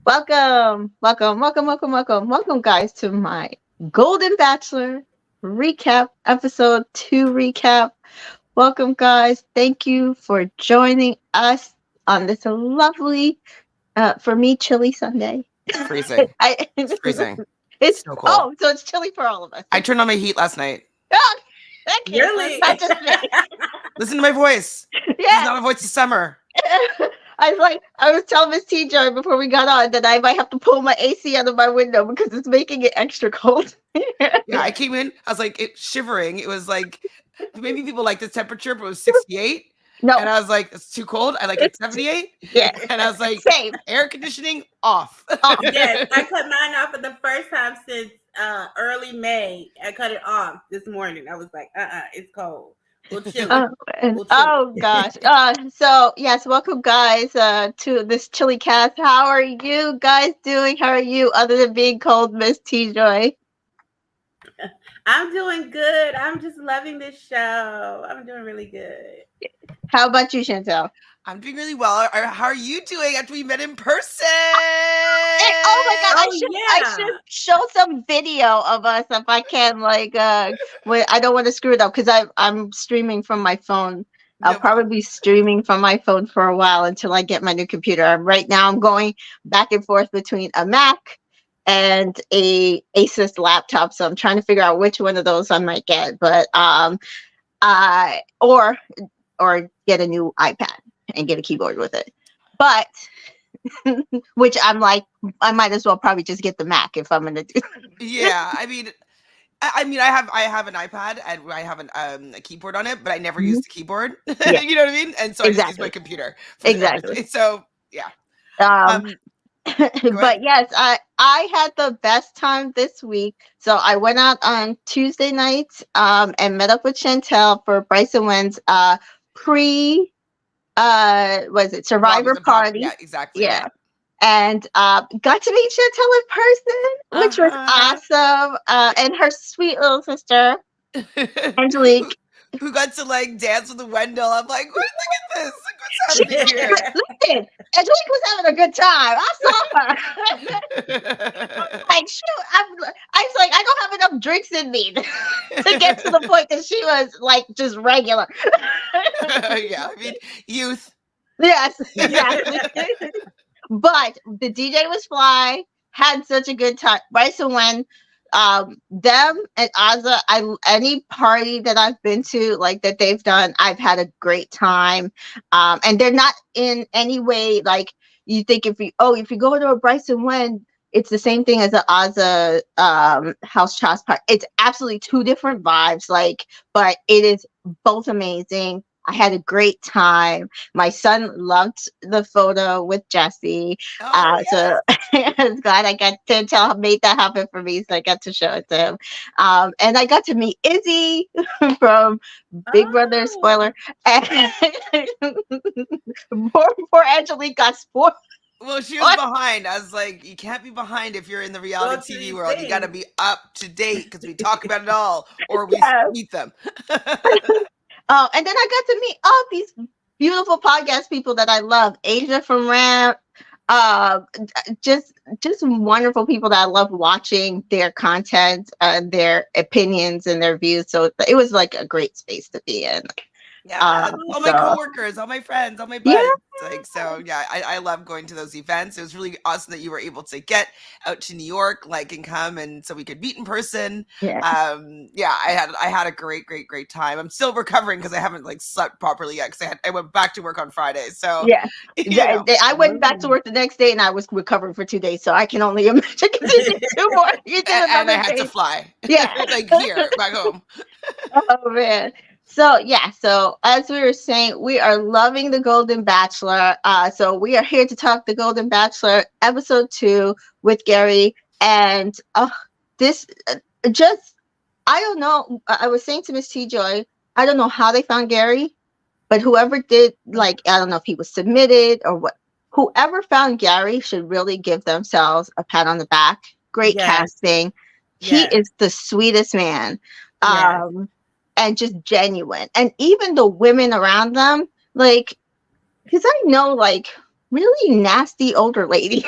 Welcome, guys, to my Golden Bachelor recap, episode 2 recap. Welcome, guys. Thank you for joining us on this lovely, for me, chilly Sunday. It's freezing. I, It's freezing. it's So cold. so it's chilly for all of us. I turned on my heat last night. Oh, okay, so Really? it's not just me. Listen to my voice. This is Yeah. not my voice of summer. I was telling Miss TJ before we got on that I might have to pull my AC out of my window because it's making it extra cold. Yeah, I came in. I was like shivering. It was like maybe people like this temperature, but it was 68. No. And I was like, it's too cold. I like it 78. Yeah. And I was like, Same. air conditioning off. Yes, I cut mine off for the first time since early May. I cut it off this morning. I was like, it's cold. We'll chill. Oh gosh. So yes, welcome guys to this chilly cast. How are you guys doing? How are you other than being cold, Miss T Joy? I'm doing good. I'm just loving this show. I'm doing really good. How about you, Chantel? I'm doing really well. How are you doing after we met in person? Oh my god, I should show some video of us if I can, like when I don't want to screw it up because I'm streaming from my phone. I'll probably be streaming from my phone for a while until I get my new computer. Right now I'm going back and forth between a Mac and a Asus laptop, so I'm trying to figure out which one of those I might get. But or get a new iPad and get a keyboard with it. But which I'm like, I might as well probably just get the Mac if I'm gonna do. Yeah, I mean, I have an iPad and I have a keyboard on it, but I never use the keyboard. Yeah. You know what I mean? And so I just use my computer. Exactly. So yeah. But yes, I had the best time this week. So I went out on Tuesday night and met up with Chantel for Bryson Wynn's was it Survivor Party? Yeah, exactly. Yeah. And got to meet Chantel in person, which was awesome. And her sweet little sister, Angelique. Who got to like dance with the Wendell. I'm like, look at this. Look what's happening here. Listen, Angelique was having a good time. I saw her. Like, shoot, I was like, I don't have enough drinks in me to get to the point that she was like just regular. Yeah, I mean, youth. Yes, exactly. But the DJ was fly, had such a good time. Bryson Wynn, them and Azza, any party that I've been to, like that they've done, I've had a great time. And they're not in any way like you think if you go to a Bryson Wynn, it's the same thing as the Azza House Chas party. It's absolutely two different vibes, but it is both amazing. I had a great time. My son loved the photo with Jesse. So I was glad I got to made that happen for me. So I got to show it to him. And I got to meet Izzy from Big Brother, spoiler. And poor Angelique got spoiled. Well, she was behind. I was like, you can't be behind if you're in the reality TV world. You got to be up to date because we talk about it all or we meet them. And then I got to meet all these beautiful podcast people that I love. Asia from Ramp, just wonderful people that I love watching their content, their opinions and their views. So it was like a great space to be in. Yeah, all my coworkers, all my friends, all my buds. Yeah. I love going to those events. It was really awesome that you were able to get out to New York, and come, and so we could meet in person. Yeah. I had a great time. I'm still recovering because I haven't slept properly yet because I went back to work on Friday. So yeah, I went back to work the next day and I was recovering for 2 days. So I can only imagine two more. And I had to fly. Yeah, here back home. Oh man. So as we were saying, we are loving the Golden Bachelor. So we are here to talk the Golden Bachelor episode 2 with Gerry. And this I don't know. I was saying to Miss T Joy, I don't know how they found Gerry, but whoever did, I don't know if he was submitted or what. Whoever found Gerry should really give themselves a pat on the back. Great casting. He is the sweetest man. And just genuine. And even the women around them, because I know really nasty older ladies.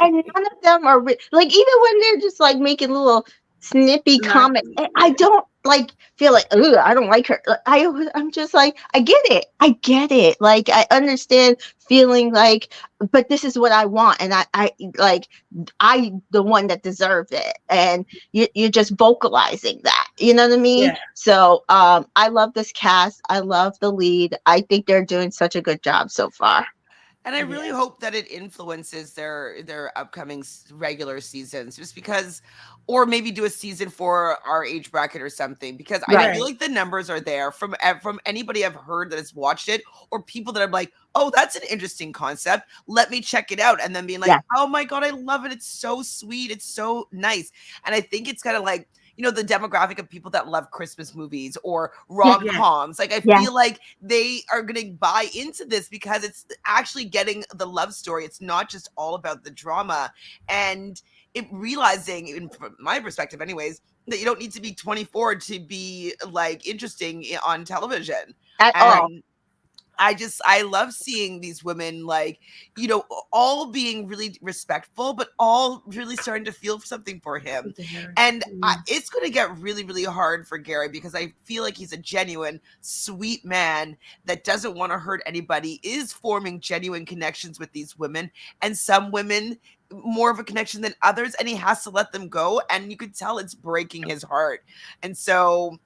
And none of them are like, even when they're just like making little snippy comments, I don't like feel like, ugh, I don't like her. I'm just like, I get it, like I understand feeling like, but this is what I want, and I like, I the one that deserved it, and you're just vocalizing that, you know what I mean? Yeah. So I love this cast, I love the lead, I think they're doing such a good job so far. And I really Yeah. hope that it influences their upcoming regular seasons, just because, or maybe do a season for our age bracket or something, because I Right. feel like the numbers are there from anybody I've heard that has watched it, or people that I'm like, oh, that's an interesting concept. Let me check it out, and then being like, Yeah. oh my god, I love it. It's so sweet. It's so nice, and I think it's kind of like, the demographic of people that love Christmas movies or rom-coms. Like, I Yeah. feel like they are going to buy into this because it's actually getting the love story. It's not just all about the drama. And it realizing, in from my perspective anyways, that you don't need to be 24 to be like interesting on television. At all. And I love seeing these women, like, all being really respectful, but all really starting to feel something for him. And it's going to get really, really hard for Gerry, because I feel like he's a genuine, sweet man that doesn't want to hurt anybody, is forming genuine connections with these women, and some women more of a connection than others, and he has to let them go, and you could tell it's breaking his heart. And so,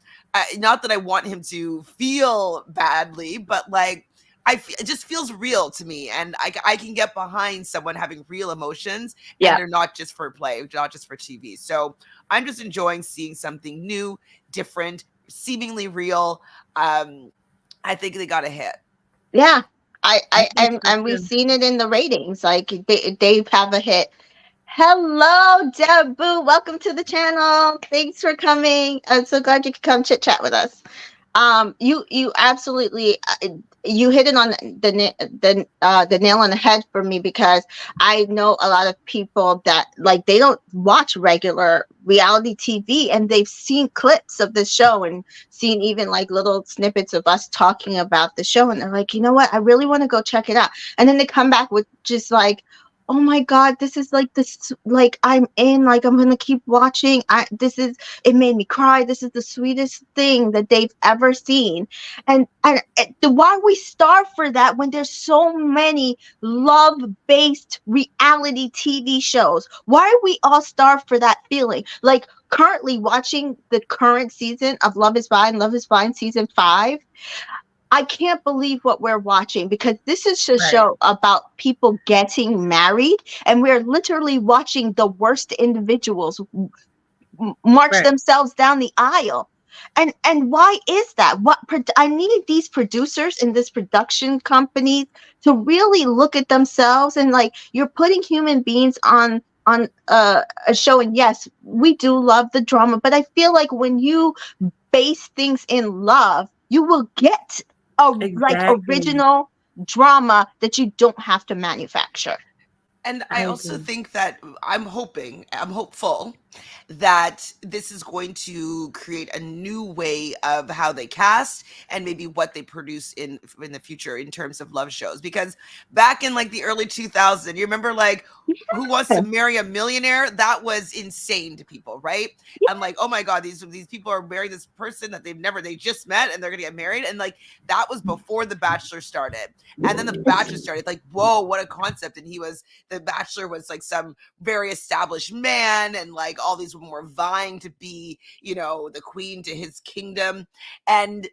not that I want him to feel badly, but like, it just feels real to me, and I can get behind someone having real emotions, and Yeah. they're not just for play, not just for TV. So I'm just enjoying seeing something new, different, seemingly real. I think they got a hit. Yeah. I think so And we've too. seen it in the ratings. Like they have a hit. Hello, Debu. Welcome to the channel. Thanks for coming. I'm so glad you could come chit chat with us. You absolutely, you hit it on the nail on the head for me, because I know a lot of people that, like, they don't watch regular reality TV, and they've seen clips of the show and seen even like little snippets of us talking about the show, and they're like, you know what, I really want to go check it out, and then they come back with just like, oh my god, this is like this, like, I'm in, like, I'm gonna keep watching, it made me cry, this is the sweetest thing that they've ever seen. And why we starve for that when there's so many love based reality TV shows? Why are we all starved for that feeling? Like, currently watching the current season of Love is Blind season 5, I can't believe what we're watching, because this is a Right. show about people getting married, and we're literally watching the worst individuals march Right. themselves down the aisle. And why is that? I need these producers in this production company to really look at themselves, and like, you're putting human beings on a show, and yes, we do love the drama, but I feel like when you base things in love, you will get a like Exactly. original drama that you don't have to manufacture. And I I also agree. think that I'm hopeful that this is going to create a new way of how they cast, and maybe what they produce in the future in terms of love shows. Because back in like the early 2000s, you remember, like, Who Wants to Yeah. Marry a Millionaire? That was insane to people, right? I'm like, oh my god, these people are marrying this person that they just met, and they're gonna get married, and like, that was before The Bachelor started. And then The Bachelor started, like, whoa, what a concept. And the Bachelor was like some very established man, and like all these women were vying to be, the queen to his kingdom. And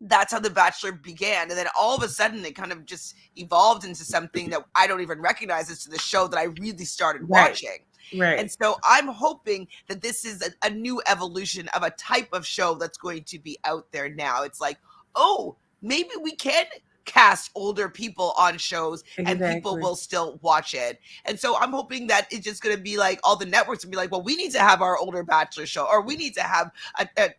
that's how The Bachelor began. And then all of a sudden it kind of just evolved into something that I don't even recognize as to the show that I really started Right. watching. Right. And so I'm hoping that this is a new evolution of a type of show that's going to be out there now. It's like, oh, maybe we can cast older people on shows, and people Exactly. will still watch it. And so I'm hoping that it's just going to be like, all the networks will be like, well, we need to have our older Bachelor show, or we need to have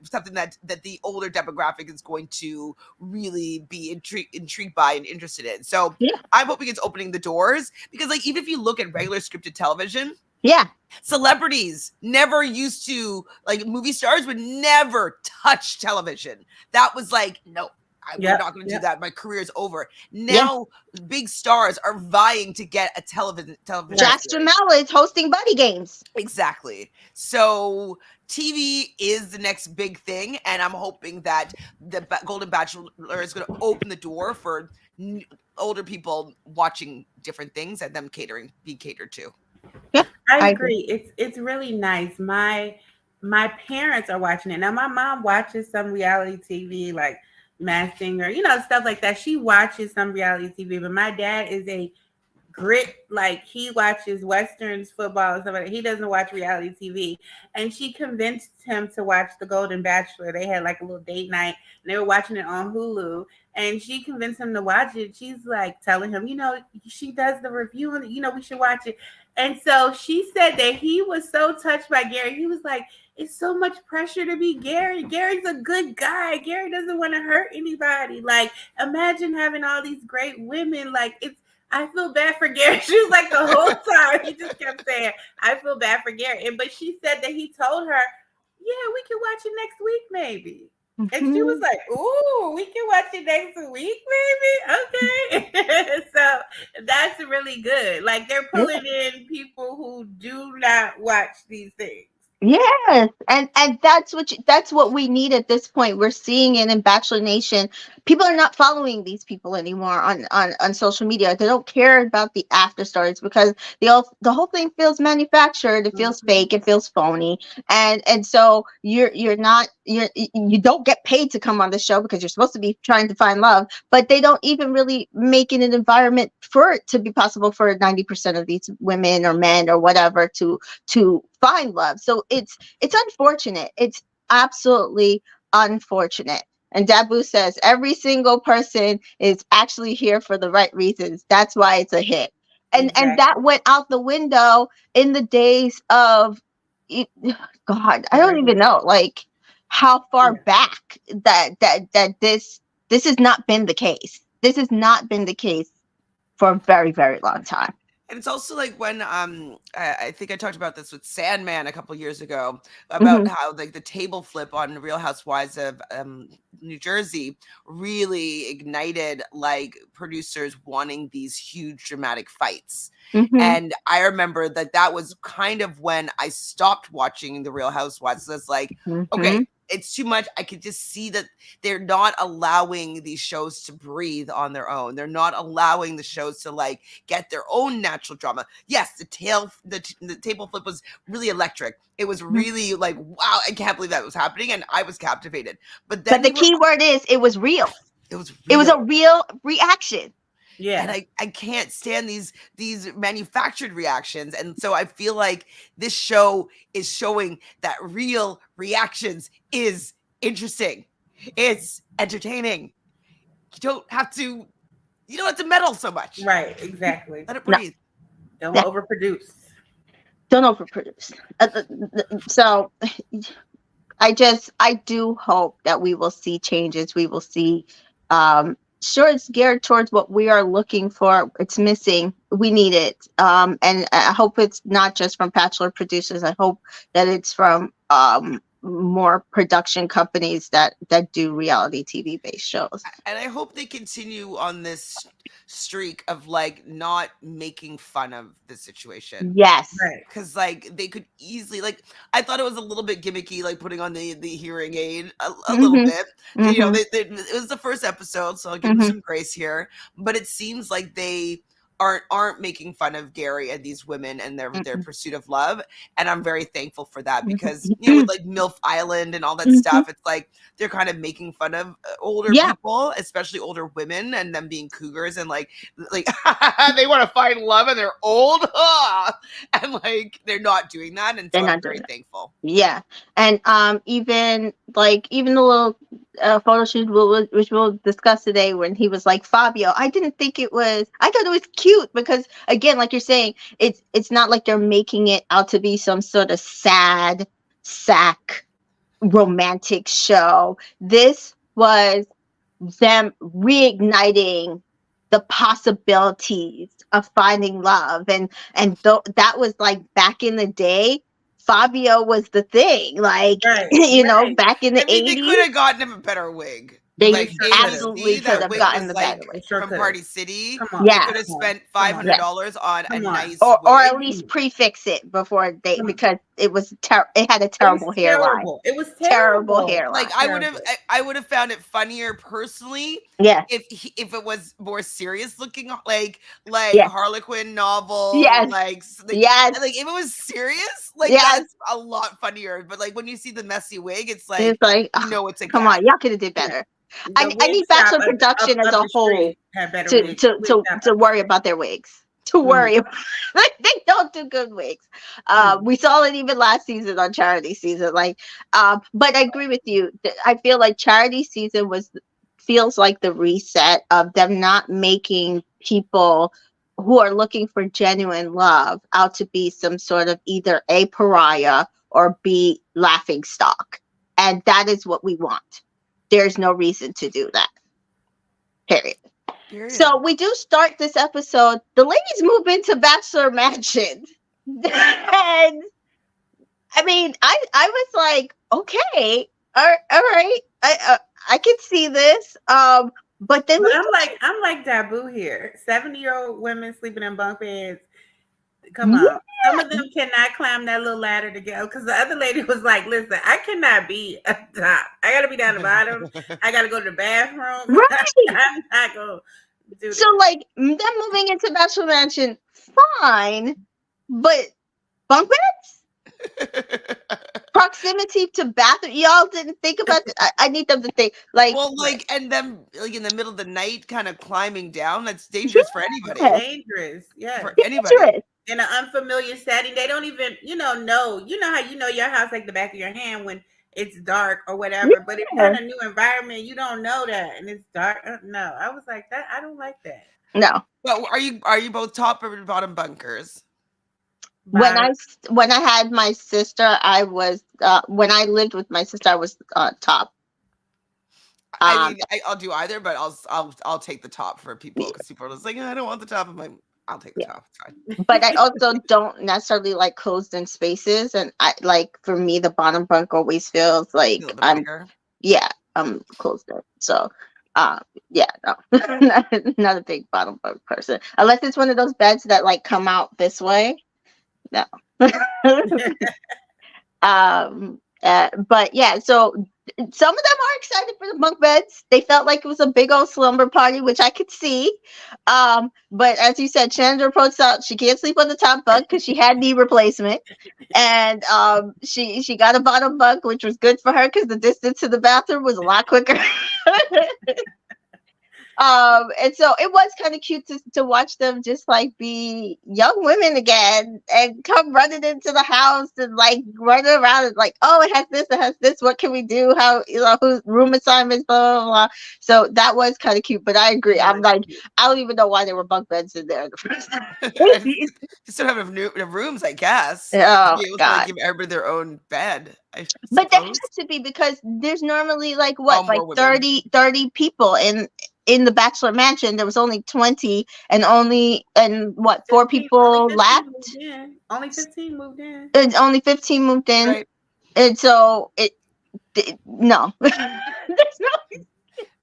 something that the older demographic is going to really be intrigued by and interested in. So Yeah. I'm hoping it's opening the doors, because like, even if you look at regular scripted television, Yeah. celebrities never used to, like, movie stars would never touch television. That was like, no. we're Yep. not going to do Yep. that. My career is over. Yeah. Now, big stars are vying to get a television Right. Josh series. Jamel is hosting Buddy Games. Exactly. So TV is the next big thing, and I'm hoping that the Golden Bachelor is going to open the door for older people watching different things and them be catered to. Yeah, I I agree. agree. It's really nice. My parents are watching it now. My mom watches some reality TV like Masked Singer, stuff like that. She watches some reality TV, but my dad is a grit, like he watches westerns, football, and stuff like that. He doesn't watch reality TV. And she convinced him to watch The Golden Bachelor. They had like a little date night and they were watching it on Hulu. And she convinced him to watch it. She's like telling him, she does the review and we should watch it. And so she said that he was so touched by Gerry. He was like, it's so much pressure to be Gerry. Gerry's a good guy. Gerry doesn't want to hurt anybody. Like, imagine having all these great women. Like, I feel bad for Gerry. She was like the whole time. He just kept saying, I feel bad for Gerry. But she said that he told her, yeah, we can watch it next week, maybe. And she was like, ooh, we can watch it next week, maybe? Okay. So that's really good. Like they're pulling in people who do not watch these things. Yes, and that's what we need at this point. We're seeing it in Bachelor Nation. People are not following these people anymore on social media. They don't care about the after stories because the whole thing feels manufactured. It feels fake. It feels phony. And so you don't get paid to come on the show because you're supposed to be trying to find love, but they don't even really make it an environment for it to be possible for 90% of these women or men or whatever to find love. So it's unfortunate. It's absolutely unfortunate. And Dabu says every single person is actually here for the right reasons. That's why it's a hit. And that went out the window in the days of God, I don't even know like how far back that this has not been the case. This has not been the case for a very, very long time. And it's also like when I think I talked about this with Sandman a couple years ago about how like the table flip on Real Housewives of New Jersey really ignited like producers wanting these huge dramatic fights. And I remember that was kind of when I stopped watching the Real Housewives. So it's like, okay, it's too much. I could just see that they're not allowing these shows to breathe on their own. They're not allowing the shows to like get their own natural drama. Yes, the table flip was really electric. It was really like, wow, I can't believe that was happening, and I was captivated. But the key word is it was real. It was real. It was a real reaction. Yeah. And I can't stand these manufactured reactions. And so I feel like this show is showing that real reactions is interesting. It's entertaining. You don't have to meddle so much. Right, exactly. Let it breathe. Don't overproduce. Don't overproduce. So I do hope that we will see changes. We will see sure it's geared towards what we are looking for. It's missing. We need it. And I hope it's not just from Bachelor producers. I hope that it's from more production companies that do reality TV based shows. And I hope they continue on this streak of like not making fun of the situation. Yes. Right. Because like they could easily like I thought it was a little bit gimmicky, like putting on the hearing aid a little bit. You know, it was the first episode, so I'll give them some grace here. But it seems like they aren't making fun of Gerry and these women and their pursuit of love, and I'm very thankful for that because with like MILF Island and all that stuff, it's like they're kind of making fun of older people, especially older women, and them being cougars and like they want to find love and they're old, and like they're not doing that, and so I'm very thankful. Yeah, and even the little photo shoot which we'll discuss today when he was like Fabio, I thought it was cute because again, like you're saying, it's not like they're making it out to be some sort of sad sack romantic show. This was them reigniting the possibilities of finding love, and that was like back in the day. Fabio was the thing, like back in the 80s. They could have gotten him a better wig. They like absolutely AMC, could that have wig gotten was the like better wig. Sure from could. Party City. Come on. They Yeah. could have Come on. spent Come on. $500 on a Come on. nice Or wig. at least prefix it before they, Come on. because it was it had a It terrible was hairline. terrible. It was Terrible terrible. hairline. Like I would have found it funnier personally Yeah. if it was more serious looking, like Yes. Harlequin novel, Yes. like Yes. like if it was serious, like Yes. that's a lot funnier. But like when you see the messy wig, it's like It's like, you know it's a come gag. on, y'all could have did better. I The need wig Bachelor shop production up as a the whole street had better to wigs. to Wig to, shop to up worry the about their wigs. To worry about, they don't do good wigs. We saw it even last season on Charity season. Like, but I agree with you. I feel like Charity season feels like the reset of them not making people who are looking for genuine love out to be some sort of either a pariah or B laughing stock. And that is what we want. There's no reason to do that. Period. So we do start this episode. The ladies move into Bachelor Mansion. And I mean, I was like, okay, all right, I can see this. But then But I'm like Dabu here. 70-year-old women sleeping in bunk beds. Come on. Some of them cannot climb that little ladder to go. Because the other lady was like, listen, I cannot be up top. I got to be down the bottom. I got to go to the bathroom. Right. I'm not going to do this. So, like, them moving into Bachelor Mansion, fine. But bunk beds? Proximity to bathroom? Y'all didn't think about it? I need them to think. Like, well, like, and them like in the middle of the night kind of climbing down, that's dangerous for anybody. Dangerous. Yeah. For anybody. In an unfamiliar setting, they don't even, you know how you know your house like the back of your hand when it's dark or whatever. But if you're in a new environment, you don't know that, and it's dark. No, I was like that. I don't like that. No. But are you both top or bottom bunkers? When I had my sister, I was when I lived with my sister, I was top. I mean, I'll do either, but I'll take the top for people because people are just like, I don't want the top. I'm like, I'll take the top. It's fine. But I also don't necessarily like closed in spaces, and I like for me the bottom bunk always feels like I'm closed in. So yeah, no, not a big bottom bunk person unless it's one of those beds that like come out this way. No. But yeah, so some of them are excited for the bunk beds. They felt like it was a big old slumber party, which I could see. But as you said, Chandra points out she can't sleep on the top bunk because she had knee replacement, and she got a bottom bunk, which was good for her because the distance to the bathroom was a lot quicker. And so it was kind of cute to watch them just like be young women again and come running into the house and like running around and like, oh, it has this, what can we do? How, whose room assignments, blah, blah, blah. So that was kind of cute, but I agree. I'm like, I don't even know why there were bunk beds in there. Just don't have enough rooms, I guess. Oh, to be able God. to like, give everybody their own bed. But there has to be because there's normally like what, like 30 people in the Bachelor Mansion. There was only 20 and what, 4 people left? Only 15 moved in. And only 15 moved in. Right. And so no. There's no.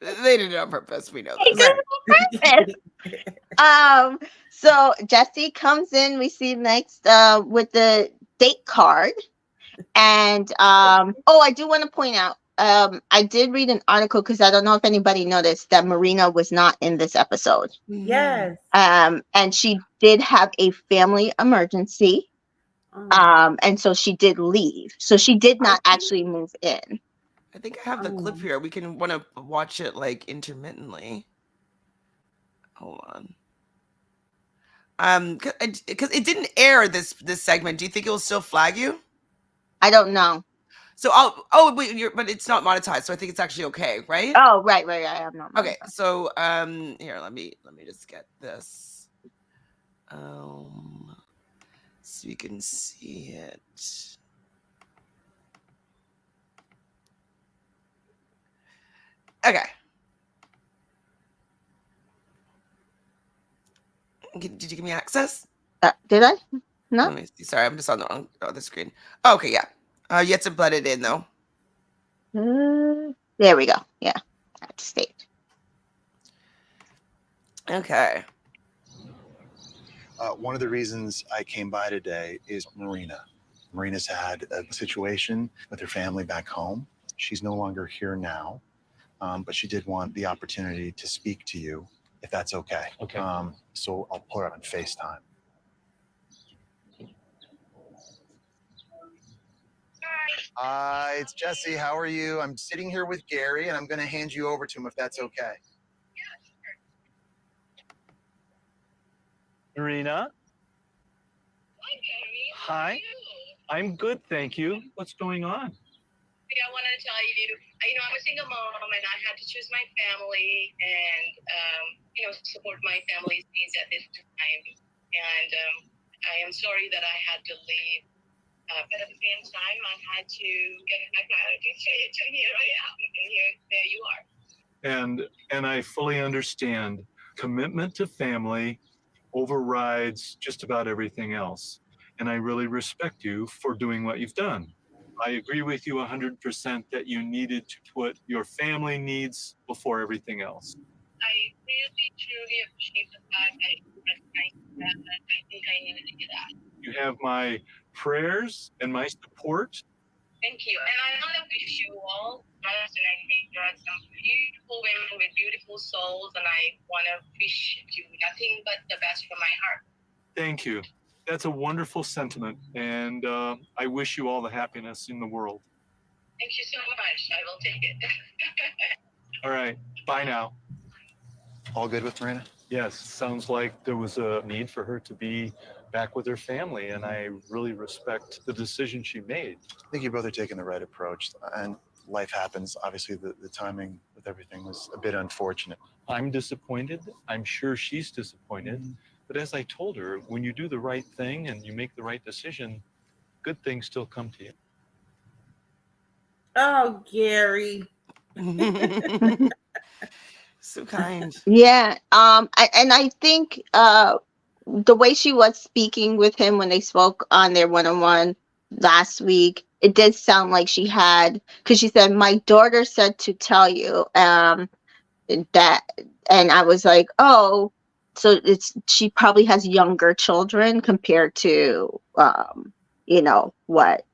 They did it on purpose. We know this. So Jesse comes in. We see next with the date card. And I do want to point out, I did read an article because I don't know if anybody noticed that Marina was not in this episode. Yes. And she did have a family emergency. And so she did leave. So she did not actually move in. I think I have the clip here. We can want to watch it like intermittently. Hold on. Because it didn't air this segment. Do you think it will still flag you? I don't know. So but it's not monetized, so I think it's actually okay, right? Oh, right. I am not monetized. Okay, so here, let me just get this. So you can see it. Okay. Did you give me access? Did I? No. Let me see. Sorry, I'm just on the other screen. Oh, okay, yeah. You have to blend it in though. There we go. Yeah. at the stage. Okay. One of the reasons I came by today is Marina. Marina's had a situation with her family back home. She's no longer here now, but she did want the opportunity to speak to you, if that's okay. Okay. So I'll pull her up on FaceTime. Hi, it's Jesse. How are you? I'm sitting here with Gerry, and I'm going to hand you over to him if that's okay. Marina? Hi, Gerry. Hi. How are you? I'm good, thank you. What's going on? I wanted to tell you, I'm a single mom and I had to choose my family and, support my family's needs at this time. And I am sorry that I had to leave. But at the same time, I had to get my priorities straight. So here I am, and there you are. And I fully understand. Commitment to family overrides just about everything else. And I really respect you for doing what you've done. I agree with you 100% that you needed to put your family needs before everything else. I really, truly appreciate the fact that you recognized that. I think I needed to do that. You have my prayers and my support. Thank you. And I want to wish you all the best, and I think you're some beautiful women with beautiful souls, and I want to wish you nothing but the best from my heart. Thank you. That's a wonderful sentiment, and I wish you all the happiness in the world. Thank you so much. I will take it. All right. Bye now. All good with Marina? Yes, sounds like there was a need for her to be back with her family, and I really respect the decision she made. I think you both are taking the right approach, and life happens. Obviously, the timing with everything was a bit unfortunate. I'm disappointed. I'm sure she's disappointed. But as I told her, when you do the right thing and you make the right decision, good things still come to you. Oh, Gerry. So kind. Yeah. And I think the way she was speaking with him when they spoke on their one-on-one last week, it did sound like she had, because she said, "My daughter said to tell you that," and I was like, oh, so she probably has younger children compared to what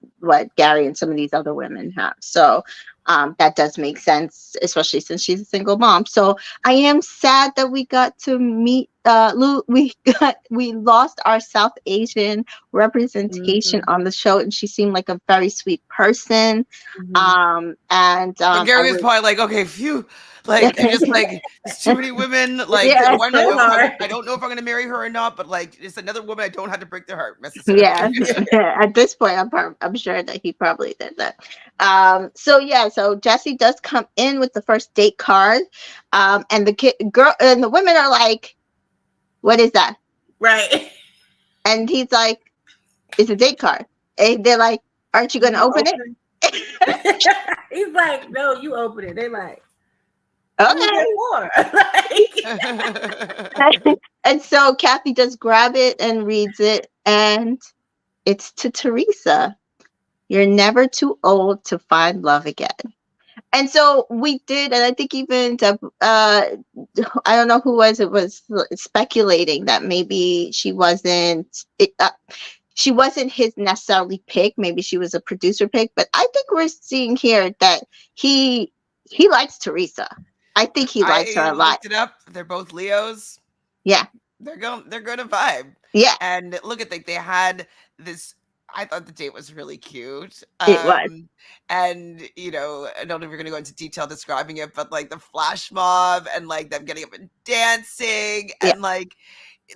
Gerry and some of these other women have. So that does make sense, especially since she's a single mom. So I am sad that we got to meet we lost our South Asian representation on the show, and she seemed like a very sweet person. But Gerry was probably like, okay, phew. Like, it's just like, there's too many women. Like, Yeah, I don't know if I'm going to marry her or not, but like, it's another woman I don't have to break their heart necessarily. Yeah. At this point, I'm sure that he probably did that. So Jesse does come in with the first date card, and girl and the women are like, "What is that?" Right. And he's like, "It's a date card." And they're like, "Aren't you going to open it?" He's like, "No, you open it." They're like, "Okay." And so Kathy does grab it and reads it, and it's to Teresa. "You're never too old to find love again." And so we did, and I think even I don't know who it was speculating that maybe she wasn't his necessarily pick. Maybe she was a producer pick, but I think we're seeing here that he likes Teresa. I think he likes her a lot. Looked it up. They're both Leos. Yeah. They're going to vibe. Yeah. And look at they had this. I thought the date was really cute. It was. And I don't know if you're going to go into detail describing it, but like the flash mob and like them getting up and dancing and like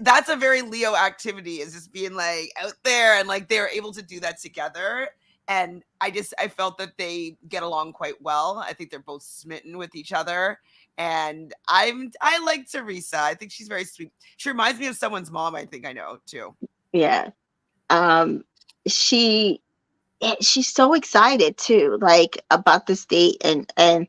that's a very Leo activity, is just being like out there, and like they're able to do that together. And I felt that they get along quite well. I think they're both smitten with each other. And I like Teresa. I think she's very sweet. She reminds me of someone's mom, I think I know too. Yeah. She's so excited too, like about this date, and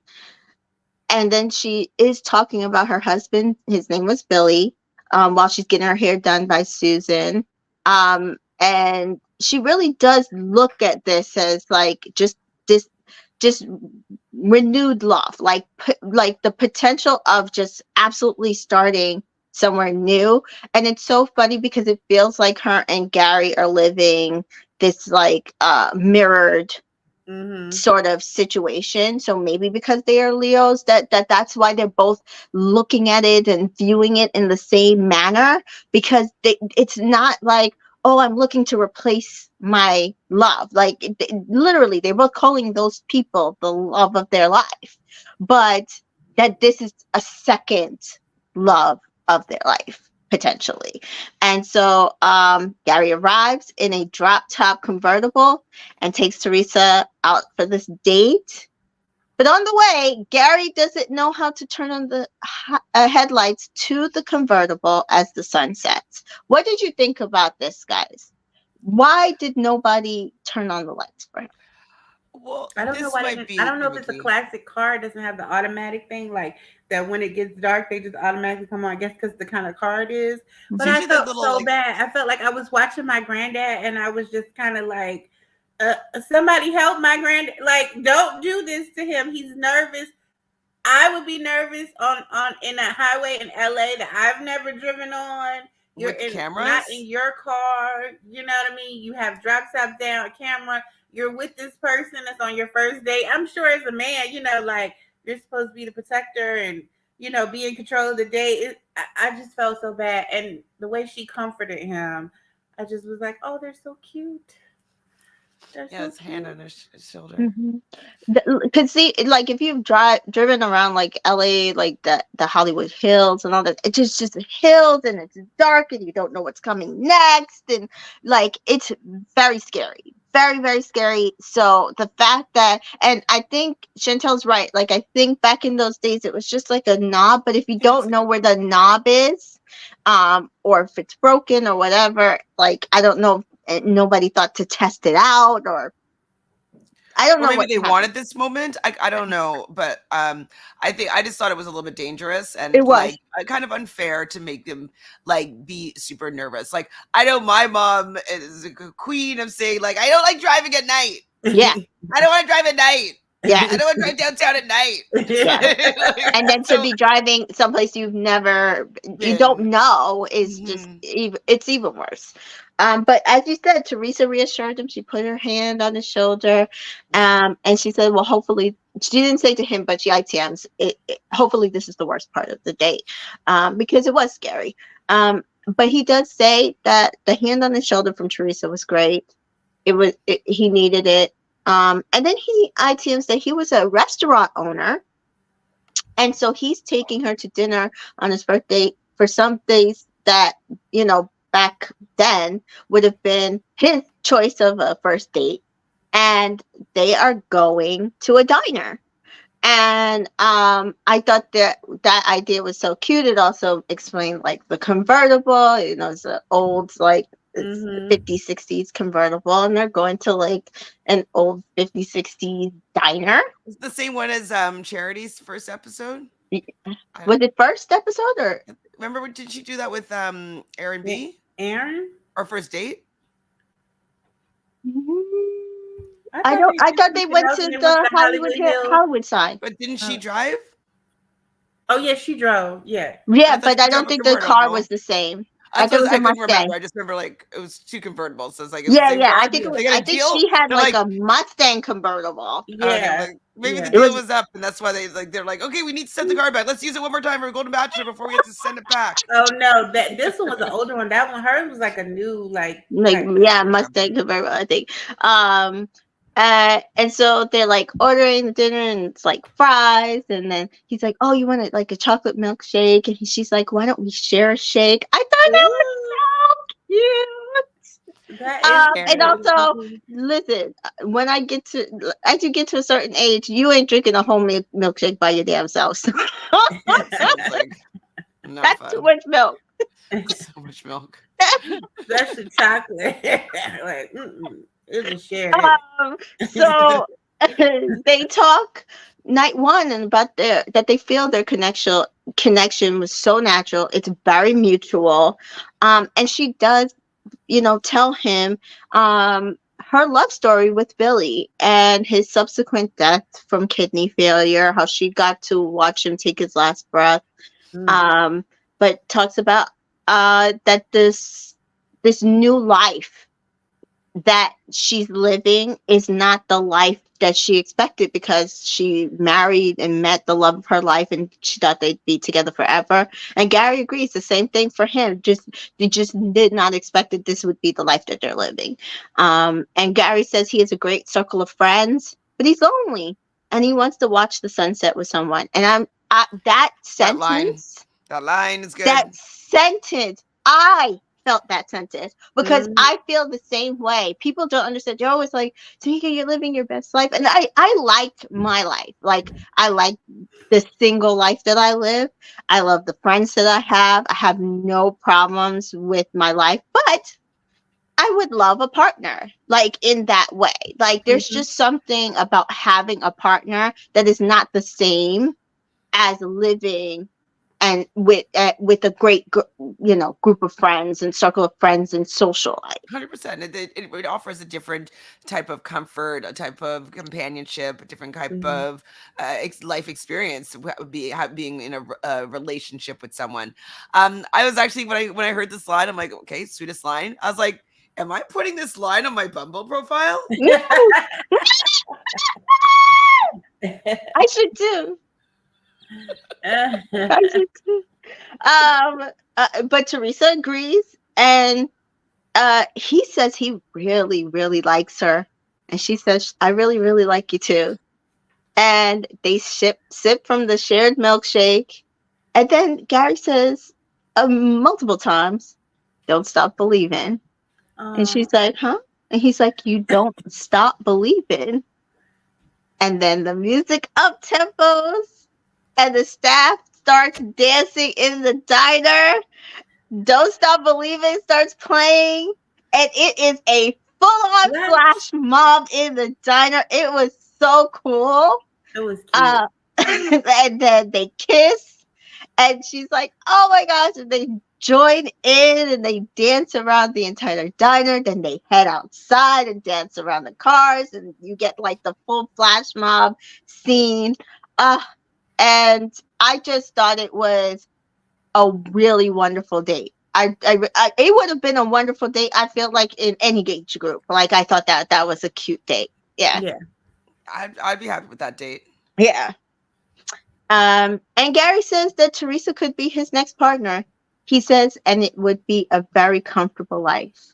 then she is talking about her husband. His name was Billy, while she's getting her hair done by Susan. And she really does look at this as like just this just renewed love, like the potential of just absolutely starting somewhere new. And it's so funny because it feels like her and Gerry are living this like mirrored sort of situation. So maybe because they are Leos, that's why they're both looking at it and viewing it in the same manner, because it's not like, oh, I'm looking to replace my love. Like literally, they're both calling those people the love of their life, but that this is a second love of their life potentially. And so Gerry arrives in a drop top convertible and takes Teresa out for this date. But on the way, Gerry doesn't know how to turn on the headlights to the convertible as the sun sets. What did you think about this, guys? Why did nobody turn on the lights for him? Well, I don't know this why might be I don't know if it's a gimmicky. classic car. It doesn't have the automatic thing like that. When it gets dark, they just automatically come on. I guess because the kind of car it is. But It's I usually that felt little, so like, bad. I felt like I was watching my granddad, and I was just kind of like, somebody help my granddad. Like, don't do this to him. He's nervous. I would be nervous on in a highway in LA that I've never driven on. You're with in cameras. not in your car. You know what I mean? You have drop top down, a camera. You're with this person that's on your first date. I'm sure as a man, you know, like you're supposed to be the protector and you know be in control of the date. I just felt so bad, and the way she comforted him, I just was like, oh, they're so cute. They're Yeah, so his hand cute. on his shoulder. Mm-hmm. Because see, like if you've driven around like LA, like the Hollywood Hills and all that, it's just hills and it's dark and you don't know what's coming next, and like it's very scary, very very scary. So the fact that, and I think Chantel's right. Like I think back in those days it was just like a knob, but if you don't know where the knob is, or if it's broken or whatever, like I don't know. Nobody thought to test it out, or I don't Or know maybe what they happened. wanted this moment. I don't know, but I think I just thought it was a little bit dangerous It and was. like kind of unfair to make them like be super nervous. Like I know my mom is a queen of saying like I don't like driving at night. Yeah. I don't want to drive at night. Yeah. I don't want to drive downtown at night. Yeah. Like, And then to be driving someplace you don't been. know is just Mhm. it's even worse. But as you said, Teresa reassured him. She put her hand on his shoulder, and she said, "Well, hopefully." She didn't say to him, but she ITMs. Hopefully, this is the worst part of the date, because it was scary. But he does say that the hand on his shoulder from Teresa was great. He needed it. And then he ITMs that he was a restaurant owner. And so he's taking her to dinner on his birthday for some days that, back then would have been his choice of a first date. And they are going to a diner. And I thought that idea was so cute. It also explained like the convertible, it's an old like it's 50s 60s convertible, and they're going to like an old 50s 60s diner. It's the same one as Charity's first episode. Was it first episode or Remember did she do that with Aaron B? Aaron? Our first date? I thought they went to the Hollywood side. But didn't she drive? Oh yeah, she drove. Yeah. Yeah, thought but she I don't drove a think the car convertible. was the same. I thought it was a couldn't remember. Mustang. I just remember like it was two convertibles. So it's like it's the Yeah, same yeah. car. I think They got a I think deal? she had They're like a Mustang convertible. Okay, Yeah. like, maybe Yeah. the It deal was- was up, and that's why they're like, okay, we need to send the car back. Let's use it one more time for Golden Bachelor before we have to send it back. Oh no, this one was an older one. That one, hers was like a new like Mustang convertible, I think. And so they're like ordering the dinner, and it's like fries, and then he's like, "Oh, you want it like a chocolate milkshake?" And she's like, "Why don't we share a shake?" I thought that was so cute. That is And also, listen, as you get to a certain age, you ain't drinking a homemade milkshake by your damn self. So Sounds like not that's fun. too much milk. So much milk. especially chocolate. Like, it was shared. So they talk night one and about that they feel their connection was so natural. It's very mutual. And she does, tell him her love story with Billy and his subsequent death from kidney failure, how she got to watch him take his last breath. Mm. But talks about that this new life that she's living is not the life that she expected, because she married and met the love of her life and she thought they'd be together forever. And Gary agrees, the same thing for him. They just did not expect that this would be the life that they're living. And Gary says he has a great circle of friends, but he's lonely and he wants to watch the sunset with someone. And that That line. sentence, That line is good. that sentence, I felt that sentence because Mhm. I feel the same way. People don't understand. They're always like, Tamika, you're living your best life. And I like my life. Like, I like the single life that I live. I love the friends that I have. I have no problems with my life, but I would love a partner, like, in that way. Like, there's Mhm. just something about having a partner that is not the same as living and with a great group of friends and circle of friends and social life. 100%. It offers a different type of comfort, a type of companionship, a different type Mhm. of life experience. Being in a relationship with someone. I was actually, when I heard this line, I'm like, okay, sweetest line. I was like, am I putting this line on my Bumble profile? No, I should do. I should do. But Teresa agrees, and he says he really, really likes her, and she says, "I really, really like you too." And they sip from the shared milkshake, and then Gary says, multiple times, "Don't stop believing." And Oh, she's like, "Huh?" And he's like, "You don't stop believing." And then the music up tempos, and the staff starts dancing in the diner. Don't Stop Believing starts playing, and it is a full-on what? flash mob in the diner. It was so cool. It was cute. And then they kiss, and she's like, "Oh my gosh!" And they join in and they dance around the entire diner. Then they head outside and dance around the cars, and you get like the full flash mob scene. Uh, and I just thought it was a really wonderful date. It would have been a wonderful date. I feel like in any age group. Like, I thought that was a cute date. Yeah, Yeah. I'd be happy with that date. yeah. And Gary says that Teresa could be his next partner. He says, and it would be a very comfortable life.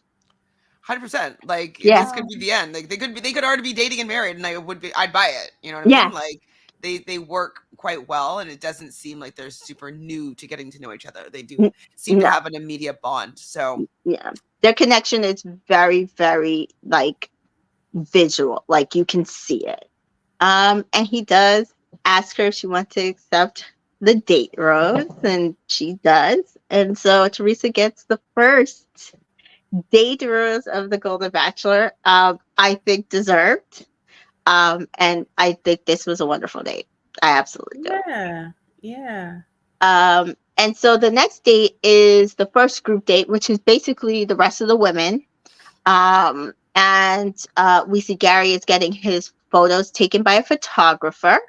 100%. Like, Yeah. this could be the end. Like, they could already be dating and married, and I'd buy it. You know what I Yeah. mean? Like, they work quite well, and it doesn't seem like they're super new to getting to know each other. They do seem to No. have an immediate bond. So Yeah. Their connection is very, very, like, visual. Like, you can see it. And he does ask her if she wants to accept the date rose, and she does. And so Teresa gets the first date rose of the Golden Bachelor. I think deserved. And I think this was a wonderful date. I absolutely do. Yeah. Yeah. And so the next date is the first group date, which is basically the rest of the women. And we see Gary is getting his photos taken by a photographer.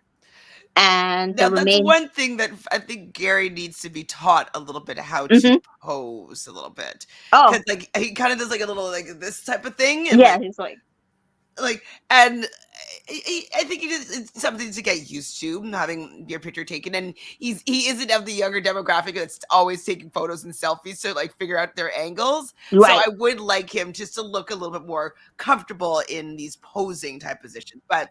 And now the that's remaining. one thing that I think Gary needs to be taught a little bit how Mhm. to pose a little bit. Oh, Because like he kind of does like a little like this type of thing. And yeah, he's like, and I think it's something to get used to, having your picture taken. And he isn't of the younger demographic that's always taking photos and selfies to like figure out their angles. right. So I would like him just to look a little bit more comfortable in these posing type positions. But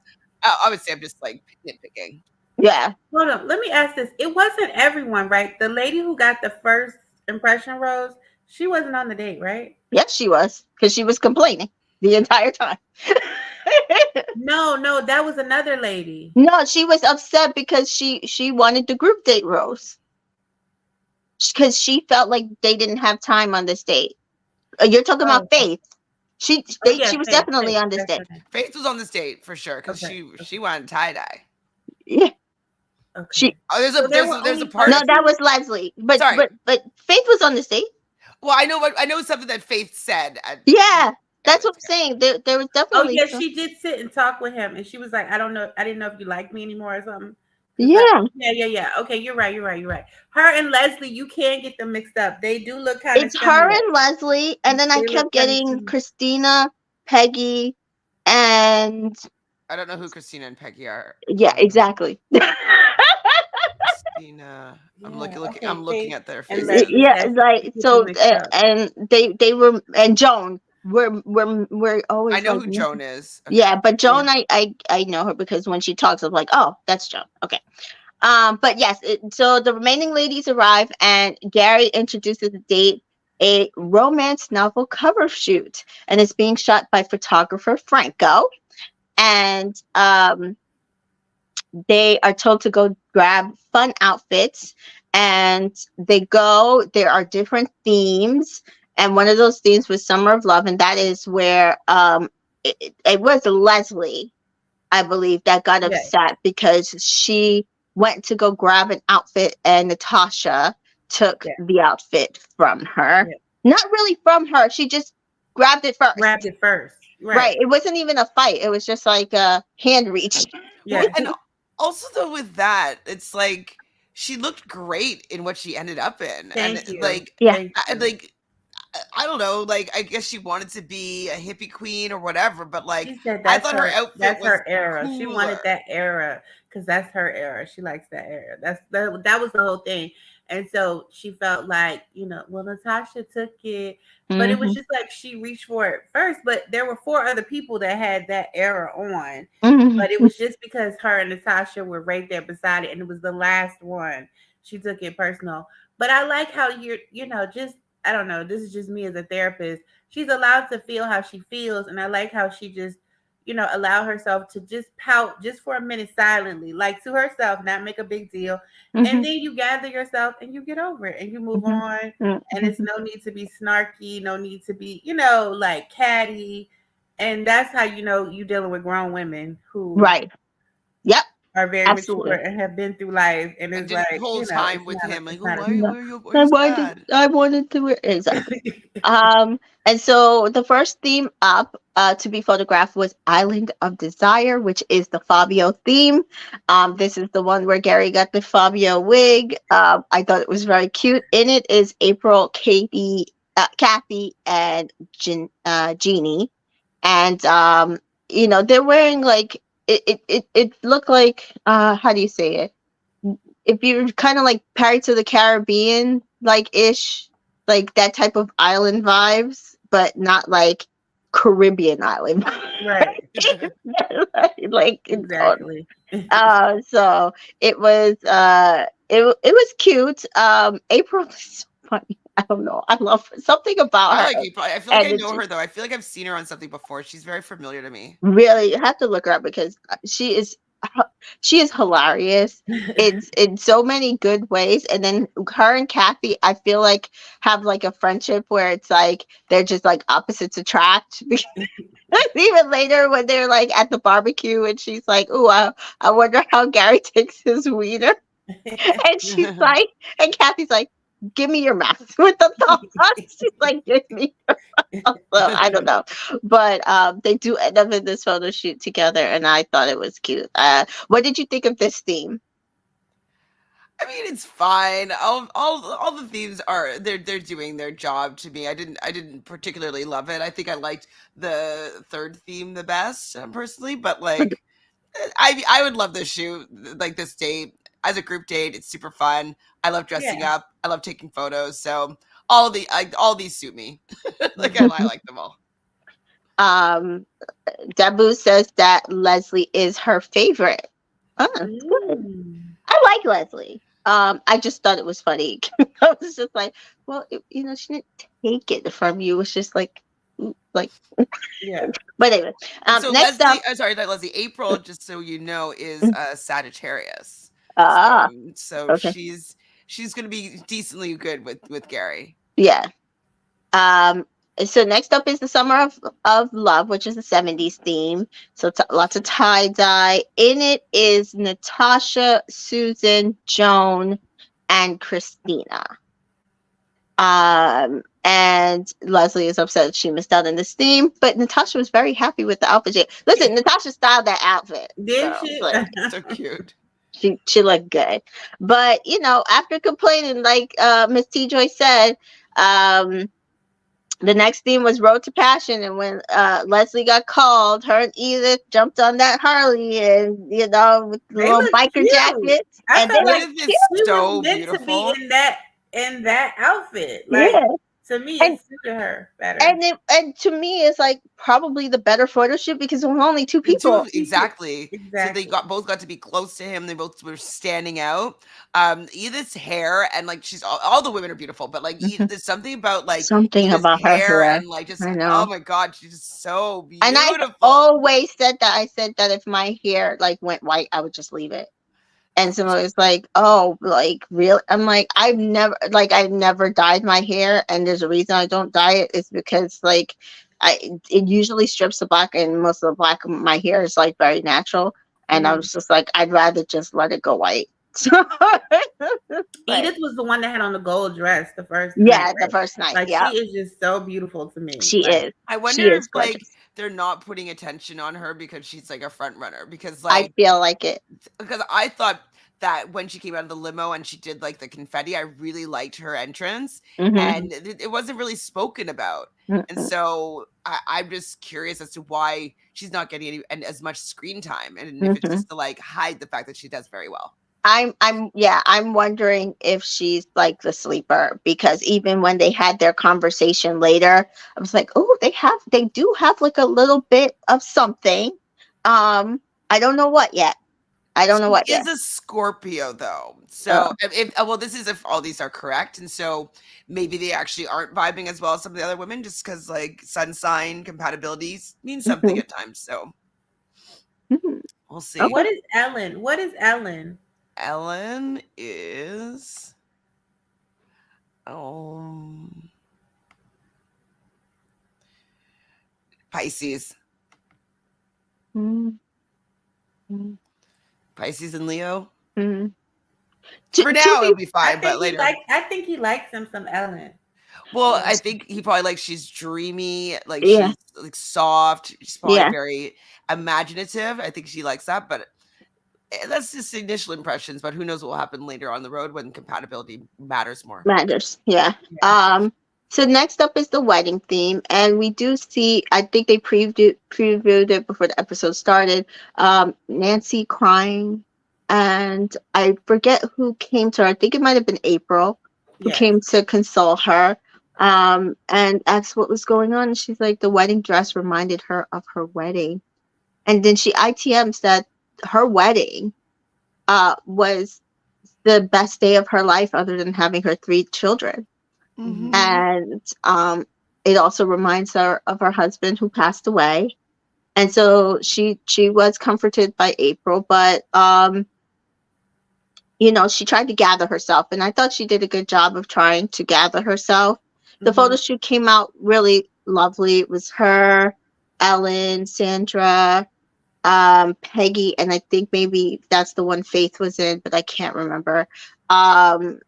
obviously, I'm just like nitpicking. Yeah. Hold on. Let me ask this. It wasn't everyone, right? The lady who got the first impression rose, she wasn't on the date, right? Yes, she was, because she was complaining the entire time. No, that was another lady. No, she was upset because she wanted the group date rose, because she felt like they didn't have time on this date. You're talking about Faith. She was Faith, definitely on this that's date. her name. Faith was on this date for sure because Okay. she wanted tie dye. Yeah. Okay. She Oh, there's So a there were there's a only part. No, that was Leslie. But Sorry. but Faith was on this date. Well, I know something that Faith said. Yeah. That's what I'm saying. There was Oh definitely yeah, some. she did sit and talk with him, and she was like, "I don't know, I didn't know if you liked me anymore or something." It's like, Yeah, yeah. Okay, you're right. Her and Leslie, you can't get them mixed up. They do look kind of it's her similar. and Leslie, and then I They look kept kind of getting similar. Christina, Peggy, and I don't know who Christina and Peggy are. yeah, exactly. Christina. Yeah. I'm Okay. looking Faith at their and faces. Leslie Yeah, says like you get them so, mixed up. and they were, and Joan. We're I always know like, who Joan is. Okay. yeah, but Yeah. Joan, I know her because when she talks, I'm like, oh, that's Joan. Okay. But yes, so the remaining ladies arrive, and Gary introduces the date a romance novel cover shoot, and it's being shot by photographer Franco. And they are told to go grab fun outfits, and they go. There are different themes, and one of those themes was Summer of Love, and that is where it was Leslie, I believe, that got Yeah. upset because she went to go grab an outfit and Natasha took Yeah. the outfit from her. Yeah. Not really from her, she just grabbed it Grabbed first. it first. Right. Right. It wasn't even a fight. It was just like a hand reach. Well, Yeah. and also though with that, it's like she looked great in what she ended up in, and Thank you. like, Yeah. Thank I, you. like I don't know, like I guess she wanted to be a hippie queen or whatever, but like She said I thought her outfit that's was her era. She wanted cooler. that era because that's her era. She likes that era. That was the whole thing. And so she felt like, well, Natasha took it, but it was Hmm. just like she reached for it first. But there were four other people that had that era on. Hmm. But it was just because her and Natasha were right there beside it, and it was the last one. She took it personal. But I like how just I don't know. This is just me as a therapist. She's allowed to feel how she feels, and I like how she just, allow herself to just pout just for a minute silently, like to herself, not make a big deal, and Hmm. then you gather yourself and you get over it and you move Hmm. on. And it's Hmm. no need to be snarky, no need to be, like catty, and that's how you dealing with grown women who Right. Yep. are very mature Absolutely. and have been through life, and And it's did like, whole time it's with not a, him, like, it's oh, not a why, Yeah. where are you, where I you wanted sad? I wanted to wear exactly. And so the first theme up to be photographed was Island of Desire, which is the Fabio theme. This is the one where Gary got the Fabio wig. I thought it was very cute. In it is April, Kathy, and Jeannie. And they're wearing like it looked like how do you say it? If you're kind of like Pirates of the Caribbean like ish, like that type of island vibes, but not like Caribbean island right. like in tone. Exactly. So it was it was cute. April is so funny. I don't know. I love her. Something about I her like April. I feel like I know energy. her though. I feel like I've seen her on something before. She's very familiar to me. Really, you have to look her up because she is hilarious in so many good ways. And then her and Kathy, I feel like have like a friendship where it's like they're just like opposites attract. Even later when they're like at the barbecue and she's like, "Oh, I wonder how Gary takes his wiener," and she's like, and Kathy's like, "Give me your mouth with the thumb." She's like, "Give me." So I don't know, but they do end up in this photo shoot together, and I thought it was cute. What did you think of this theme? I mean, it's fine. All the themes are they're doing their job to me. I didn't particularly love it. I think I liked the third theme the best personally, but like I would love this shoot, like this date as a group date. It's super fun. I love dressing Yeah. up. I love taking photos. So all these suit me. Like I like them all. um, Dabu says that Leslie is her favorite. Oh, that's good. Mm. I like Leslie. I just thought it was funny. I was just like, well, she didn't take it from you. It was just like, like. Yeah. But anyway, So next Leslie, up, sorry, not Leslie. April, just so you know, is a Sagittarius. ah, So okay, she's gonna be decently good with Gary. yeah. Um, so next up is the Summer of Love, which is the '70s theme. So lots of tie dye. In it is Natasha, Susan, Joan, and Christina. And Leslie is upset she missed out on this theme, but Natasha was very happy with the outfit. Listen, Natasha styled that outfit. Did So, she? like, So cute. she looked good. But, after complaining, like Miss T Joy said, um, the next theme was Road to Passion. And when Leslie got called, her and Edith jumped on that Harley and, with the They little look biker cute. jackets. I And they felt look like Edith cute. is she was so meant to be beautiful. in that outfit. Like, Yeah. to me, And it suited her better. and to me it's like probably the better photo shoot because there were only two The people. two, exactly. So they Exactly. both got to be close to him. They both were standing out. Edith's hair and like she's all the women are beautiful, but like Mhm. there's something about like Something Edith's about her hair hair. and like just I oh know. my god, she's just so And I've beautiful. always said that. I said that if my hair like went white, I would just leave it. And someone was like, "Oh, like real?" I'm like, I've never dyed my hair, and there's a reason I don't dye it is because like, it usually strips the black, and most of the black of my hair is like very natural, and I Mhm. was just like, I'd rather just let it go white. So, but Edith was the one that had on the gold dress the first night, yeah, the right? first night, Like, yeah, she is just so beautiful to me. she Like, is, I she wonder if is like gorgeous. they're not putting attention on her because she's like a front runner because I like feel like it. because I thought that when she came out of the limo and she did like the confetti, I really liked her entrance, Hmm. and it wasn't really spoken about. And Hmm. so I'm just curious as to why she's not getting as much screen time, and if it's Hmm. just to like hide the fact that she does very well. I'm wondering if she's like the sleeper because even when they had their conversation later, I was like, oh, they do have like a little bit of something. I don't know what yet. I don't know She what is yet. a Scorpio, though. Oh, So, if well, this is if all these are correct, and so maybe they actually aren't vibing as well as some of the other women, just because like sun sign compatibilities means something mhm, at times. So mhm. we'll see. Okay. what is Ellen? What is Ellen? Ellen is um Pisces, Mhm, mhm, Pisces and Leo. mhm. For To now, it'll be, be fine, but later. I think he likes him some Ellen. Well, I yes, think he probably like she's dreamy, like yeah, she's like soft. She's probably yeah, very imaginative. I think she likes that, but that's just initial impressions. But who knows what will happen later on the road when compatibility matters more. matters. Yeah. Yeah. So next up is the wedding theme, and we do see. I think they previewed it before the episode started. Nancy crying, and I forget who came to her. I think it might have been April, who Yes. came to console her. And asked what was going on. And she's like, the wedding dress reminded her of her wedding, and then she ITMs that her wedding was the best day of her life, other than having her three children. Mm-hmm. And it also reminds her of her husband who passed away. And so she was comforted by April, but she tried to gather herself, and I thought she did a good job of trying to gather herself. The Mhm. photo shoot came out really lovely. It was her, Ellen, Sandra, Peggy, and I think maybe that's the one Faith was in, but I can't remember. And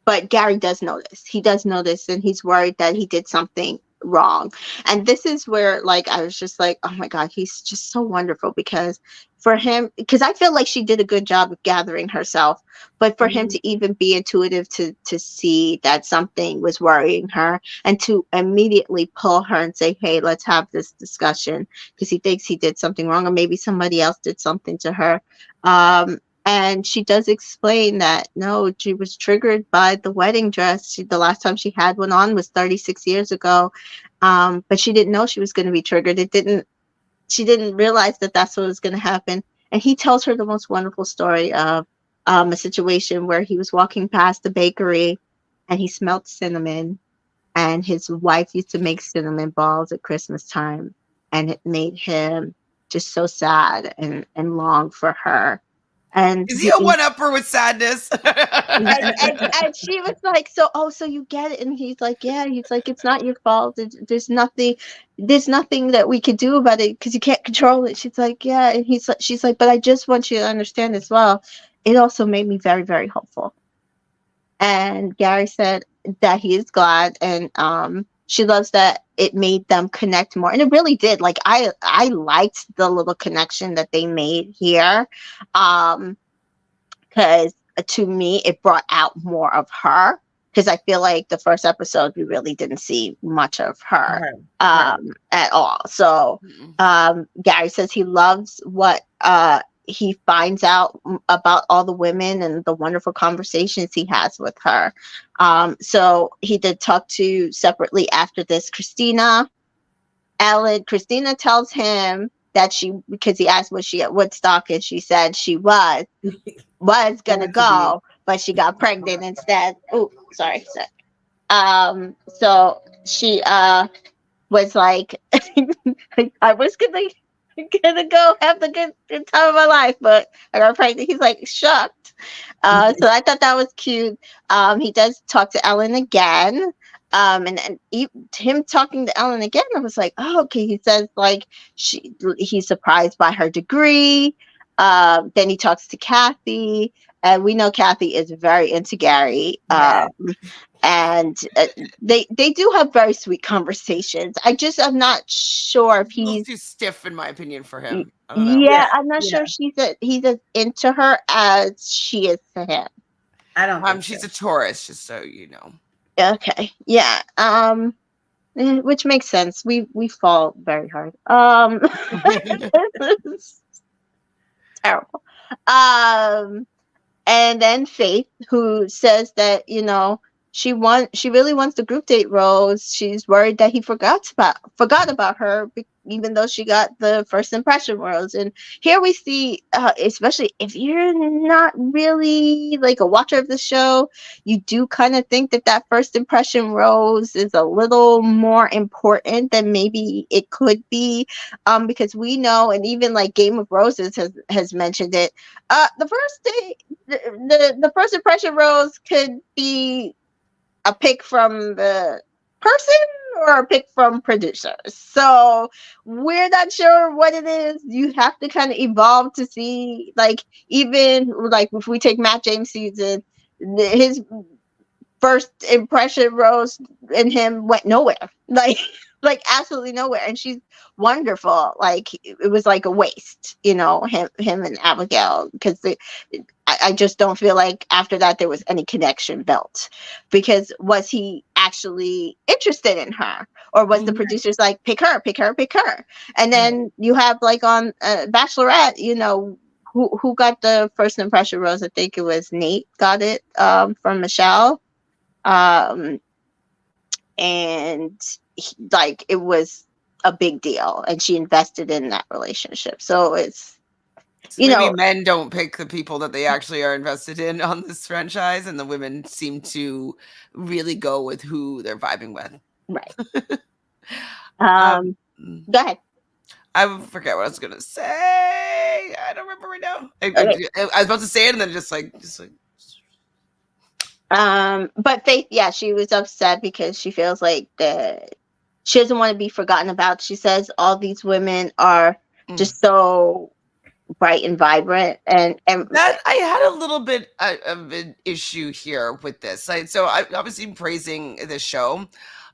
but Gerry does notice. He does notice, and he's worried that he did something wrong. And this is where, like, I was just like, oh my God, he's just so wonderful because for him, because I feel like she did a good job of gathering herself, but for him Mhm. to even be intuitive to see that something was worrying her and to immediately pull her and say, hey, let's have this discussion because he thinks he did something wrong or maybe somebody else did something to her. And she does explain that no, she was triggered by the wedding dress. The last time she had one on was 36 years ago, but she didn't know she was going to be triggered. She didn't realize that that's what was going to happen. And he tells her the most wonderful story of a situation where he was walking past the bakery and he smelled cinnamon, and his wife used to make cinnamon balls at Christmas time, and it made him just so sad and long for her. And Is he a one upper with sadness? and she was like, so you get it? And he's like, yeah. He's like, it's not your fault. There's nothing that we could do about it because you can't control it. She's like, yeah. And she's like, but I just want you to understand as well. It also made me very, very hopeful. And Gary said that he is glad, and she loves that it made them connect more, and it really did. Like I liked the little connection that they made here, because to me it brought out more of her. Because I feel like the first episode we really didn't see much of her Right. at all. So Gary says he loves what he finds out about all the women and the wonderful conversations he has with her. So he did talk to separately after this Christina. Christina tells him that because he asked was she at Woodstock, and she said she was gonna go, but she got pregnant instead. Oh, sorry. So she was like, I was gonna go have the good time of my life, but I got pregnant. He's like shocked. So I thought that was cute. He does talk to Ellen again. Him talking to Ellen again, I was like, oh, okay. He says like he's surprised by her degree. Then he talks to Kathy, and we know Kathy is very into Gary. Yes. And they do have very sweet conversations. I'm not sure if He's a little he's too stiff, in my opinion, for him. I don't know. yeah, I'm not Yeah. sure he's as into her as she is to him. I don't think She's so. a Taurus, just so you know. Okay, yeah, which makes sense. We fall very hard. This is terrible. And then Faith, who says that she really wants the group date rose. She's worried that he forgot about her, even though she got the first impression rose. And here we see, especially if you're not really like a watcher of the show, you do kind of think that first impression rose is a little more important than maybe it could be, because we know, and even like Game of Roses has mentioned it. The first day, the first impression rose could be a pick from the person or a pick from producers. So we're not sure what it is. You have to kind of evolve to see, like, even like if we take Matt James' season, his first impression rose in him went nowhere. Like absolutely nowhere. And she's wonderful. Like it was like a waste, him and Abigail, because I just don't feel like after that there was any connection built, because was he actually interested in her, or was the producers like pick her, and then you have like on Bachelorette, who got the first impression rose? I think it was Nate got it from Michelle, and like it was a big deal, and she invested in that relationship. So it's maybe men don't pick the people that they actually are invested in on this franchise, and the women seem to really go with who they're vibing with. Right. Go ahead. I forget what I was gonna say. I don't remember right now. Okay. I was about to say it, and then just like. But Faith, yeah, she was upset because she feels like she doesn't want to be forgotten about. She says all these women are just so bright and vibrant, and that I had a little bit of an issue here with this. So I obviously praising this show,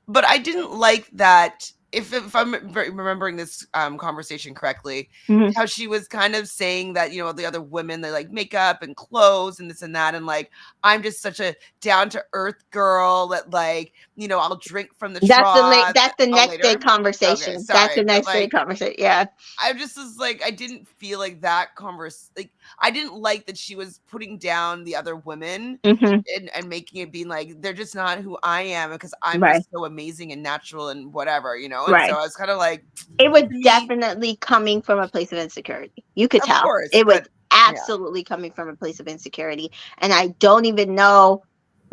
but I didn't like that. If I'm remembering this conversation correctly, how she was kind of saying that, the other women, they like makeup and clothes and this and that. And like, I'm just such a down to earth girl that like, I'll drink from the straw. That's the next day conversation. Okay, that's the next day conversation. Yeah. I just was like, I didn't feel like that like, I didn't like that she was putting down the other women and making it being like, they're just not who I am, because I'm just so amazing and natural and whatever, And so I was kind of like, it was definitely coming from a place of insecurity. You could tell. Course, it was absolutely coming from a place of insecurity. And I don't even know,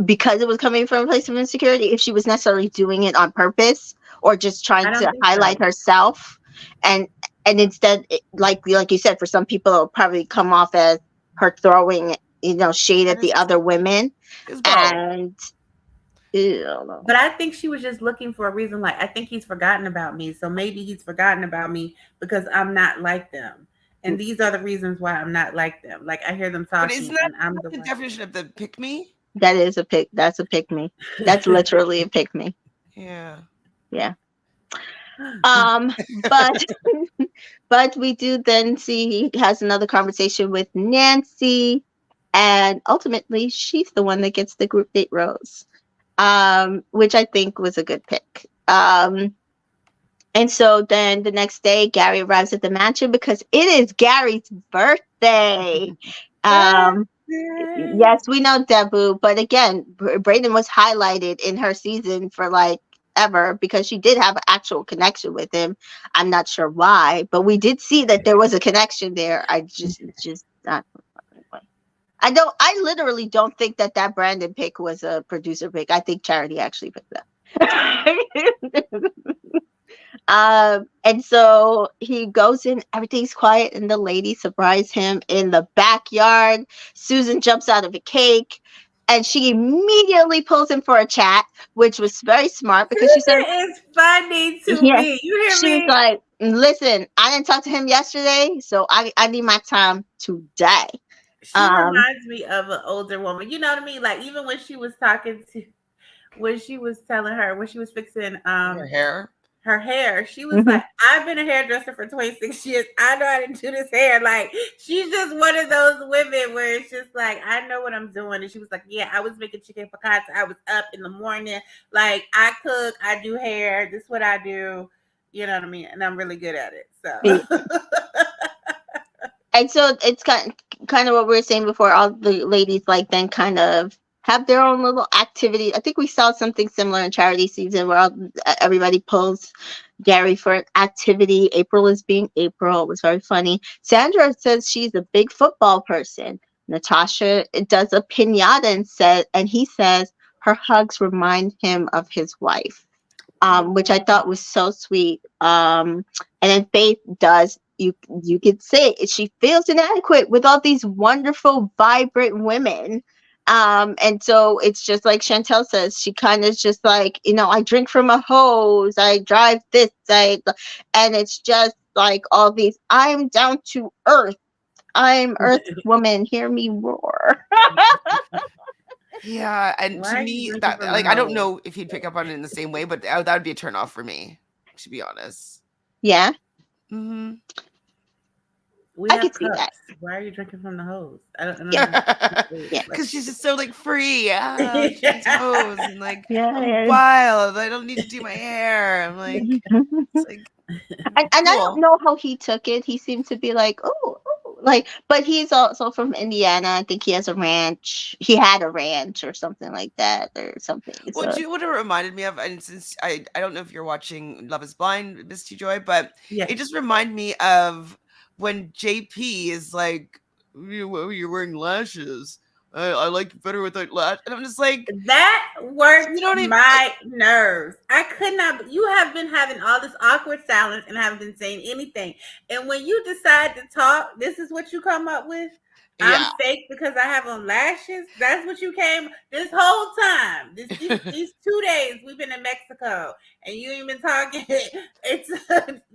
because it was coming from a place of insecurity, if she was necessarily doing it on purpose or just trying to highlight herself. And instead, like you said, for some people, it'll probably come off as her throwing, shade at the other women. And but I think she was just looking for a reason. Like, I think he's forgotten about me. So maybe he's forgotten about me because I'm not like them. And these are the reasons why I'm not like them. Like, I hear them talking. But isn't that and I'm the definition of the pick me? That is a pick. That's a pick me. That's literally a pick me. Yeah. Yeah. But but we do then see he has another conversation with Nancy, and ultimately she's the one that gets the group date rose. Which I think was a good pick. And so then the next day, Gary arrives at the mansion because it is Gary's birthday. Um, yes, we know Debu, but again, Brayden was highlighted in her season for like ever because she did have an actual connection with him. I'm not sure why, but we did see that there was a connection there. I just not. I literally don't think that Brandon pick was a producer pick. I think Charity actually picked that. And so he goes in, everything's quiet, and the lady surprised him in the backyard. Susan jumps out of a cake, and she immediately pulls him for a chat, which was very smart because she said, "It's funny to yeah, me." You hear she was me? like, "Listen, I didn't talk to him yesterday, so I need my time today." She reminds me of an older woman. You know what I mean? Like even when she was when she was telling her when she was fixing Her hair. her hair, she was like, I've been a hairdresser for 26 years. I know how to do this hair. Like, she's just one of those women where it's just like, I know what I'm doing. And she was like, yeah, I was making chicken piccata. I was up in the morning. Like, I cook, I do hair. This is what I do. You know what I mean? And I'm really good at it. So. And so it's kind of what we were saying before. All the ladies like then kind of have their own little activity. I think we saw something similar in Charity season where everybody pulls Gary for an activity. April is being April. It was very funny. Sandra says she's a big football person. Natasha does a pinata and he says her hugs remind him of his wife. Which I thought was so sweet. And then Faith does. You could say she feels inadequate with all these wonderful, vibrant women. And so it's just like Chantel says, she kind of just like, I drink from a hose, I drive this, and it's just like all these, I'm down to earth. I'm Earth woman, hear me roar. Yeah, and to me, that like I don't know if he'd pick up on it in the same way, but that would be a turnoff for me, to be honest. Yeah. Mm-hmm. I could see that. Why are you drinking from the hose? I don't know. Yeah, because she's just so like free. She's hose and like I'm wild. I don't need to do my hair. I'm like, it's like, and I don't know how he took it. He seemed to be like, oh, like, but he's also from Indiana. I think he has a ranch. He had a ranch or something like that, or something. Well, do you know what it reminded me of? And since I don't know if you're watching Love Is Blind, Miss T Joy, but it just reminded me of when JP is like, you're wearing lashes. I like it better without lashes. And I'm just like, that worked my nerves. I could not. You have been having all this awkward silence and haven't been saying anything. And when you decide to talk, this is what you come up with. I'm fake because I have on lashes. That's what you came this whole time. These 2 days we've been in Mexico and you ain't been talking.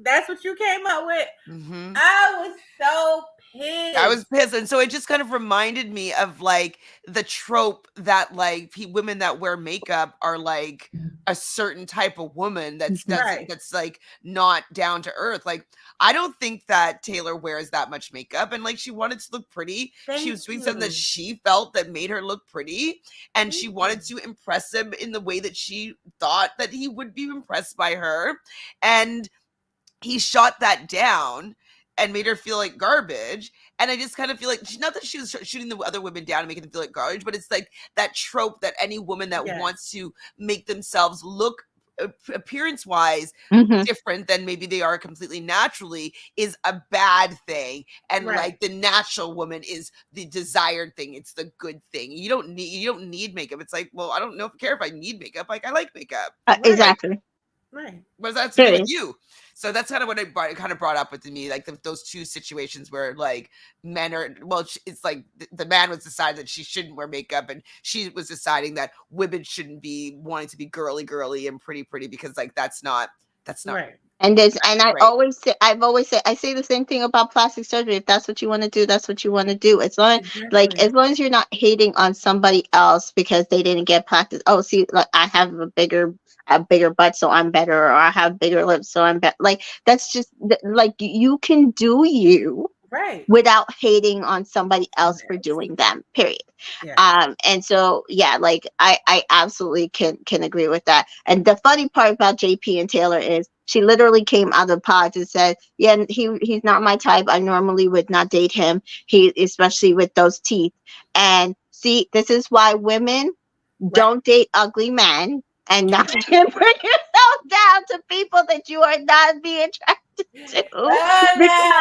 That's what you came up with. Mm-hmm. I was so pissed. I was pissed, and so it just kind of reminded me of like the trope that like women that wear makeup are like a certain type of woman that's like not down to earth. Like I don't think that Taylor wears that much makeup, and like she wanted to look pretty. She was doing something that she felt that made her look pretty, and she wanted to impress him in the way that she thought that he would be impressed by her, and he shot that down and made her feel like garbage. And I just kind of feel like, not that she was shooting the other women down and making them feel like garbage, but it's like that trope that any woman that wants to make themselves look appearance wise different than maybe they are completely naturally is a bad thing, and like the natural woman is the desired thing. It's the good thing. You don't need makeup. It's like, well, I don't care if I need makeup. Like I like makeup. Exactly. Right. What does that have to do with you? So that's kind of what it kind of brought up with me, like those two situations where like men are, well, it's like the man was deciding that she shouldn't wear makeup, and she was deciding that women shouldn't be wanting to be girly and pretty because like that's not right. And there's, and I Right. always say, I say the same thing about plastic surgery. If that's what you want to do, that's what you want to do. As long, like, Exactly. as long as you're not hating on somebody else because they didn't get plastic. Oh, see, like, I have a bigger butt, so I'm better, or I have bigger lips, so I'm better. Like, that's just like, you can do you Right. without hating on somebody else for Yes. doing them. Period. Yeah. And so, yeah, like, I absolutely can agree with that. And the funny part about JP and Taylor is she literally came out of the pods and said, yeah, he's not my type. I normally would not date him. He, especially with those teeth. And see, this is why women Right. don't date ugly men, and not bring yourself down to people that you are not being attracted to, because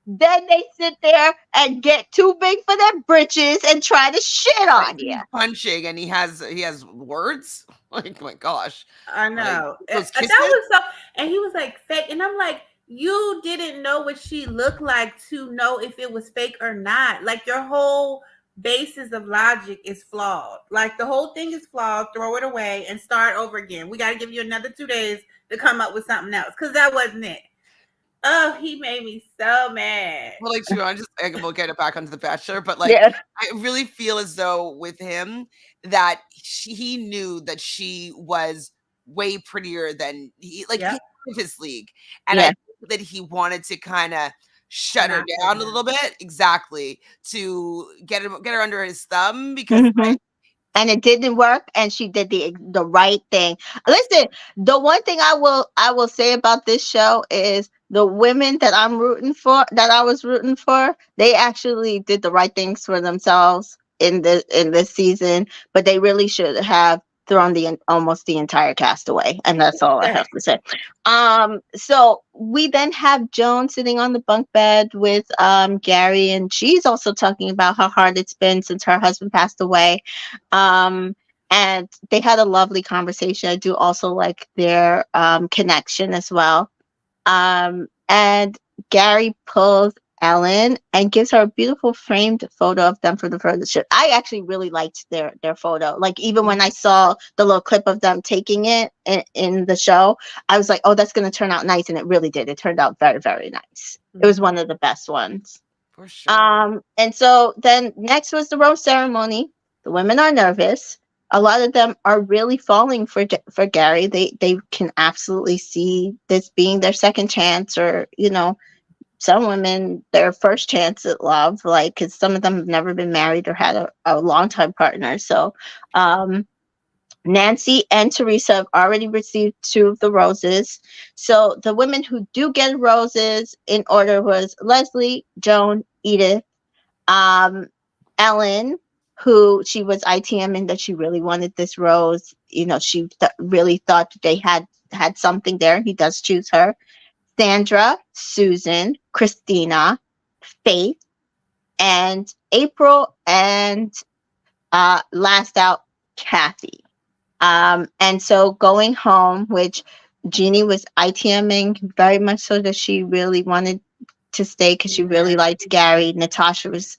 then they sit there and get too big for their britches and try to shit Like on you. he's punching and he has words. Like, my gosh. I Like know. those That kisses. was so, and he was like fake, and I'm like, you didn't know what she looked like to know if it was fake or not. Like, your whole basis of logic is flawed. Like, the whole thing is flawed. Throw it away and start over again. We got to give you another 2 days to come up with something else, because that wasn't it. Oh, he made me so mad. Well, like, to just we'll get it back onto the Bachelor, but like, Yeah. I really feel as though with him that he knew that she was way prettier than he, like, Yep. he's out of his league, and I Yeah. think that he wanted to kind of shut her Knock her down a down. little bit, exactly, to get her under his thumb, because Mhm. And it didn't work, and she did the right thing. Listen, the one thing I will say about this show is the women that I was rooting for, they actually did the right things for themselves in this season, but they really should have thrown almost the entire cast away, and that's all I have to say. So we then have Joan sitting on the bunk bed with Gerry, and she's also talking about how hard it's been since her husband passed away. um and they had a lovely conversation. I do also like their connection as well. And Gerry pulls Ellen and gives her a beautiful framed photo of them for the photo shoot. I actually really liked their photo. Like, even when I saw the little clip of them taking it in the show, I was like, oh, that's going to turn out nice, and it really did. It turned out very, very nice. It was one of the best ones. for sure. And so then next was the rose ceremony. The women are nervous. A lot of them are really falling for Gerry. They can absolutely see this being their second chance, or, some women their first chance at love. Like, because some of them have never been married or had a long time partner. So, Nancy and Teresa have already received 2 of the roses. So the women who do get roses in order was Leslie, Joan, Edith, um, Ellen, who she was ITMing that she really wanted this rose. She really thought that they had something there. He does choose her. Sandra, Susan, Christina, Faith, and April, and last out, Kathy. And so going home, which Jeannie was ITMing very much so that she really wanted to stay because she really liked Gerry. Natasha was,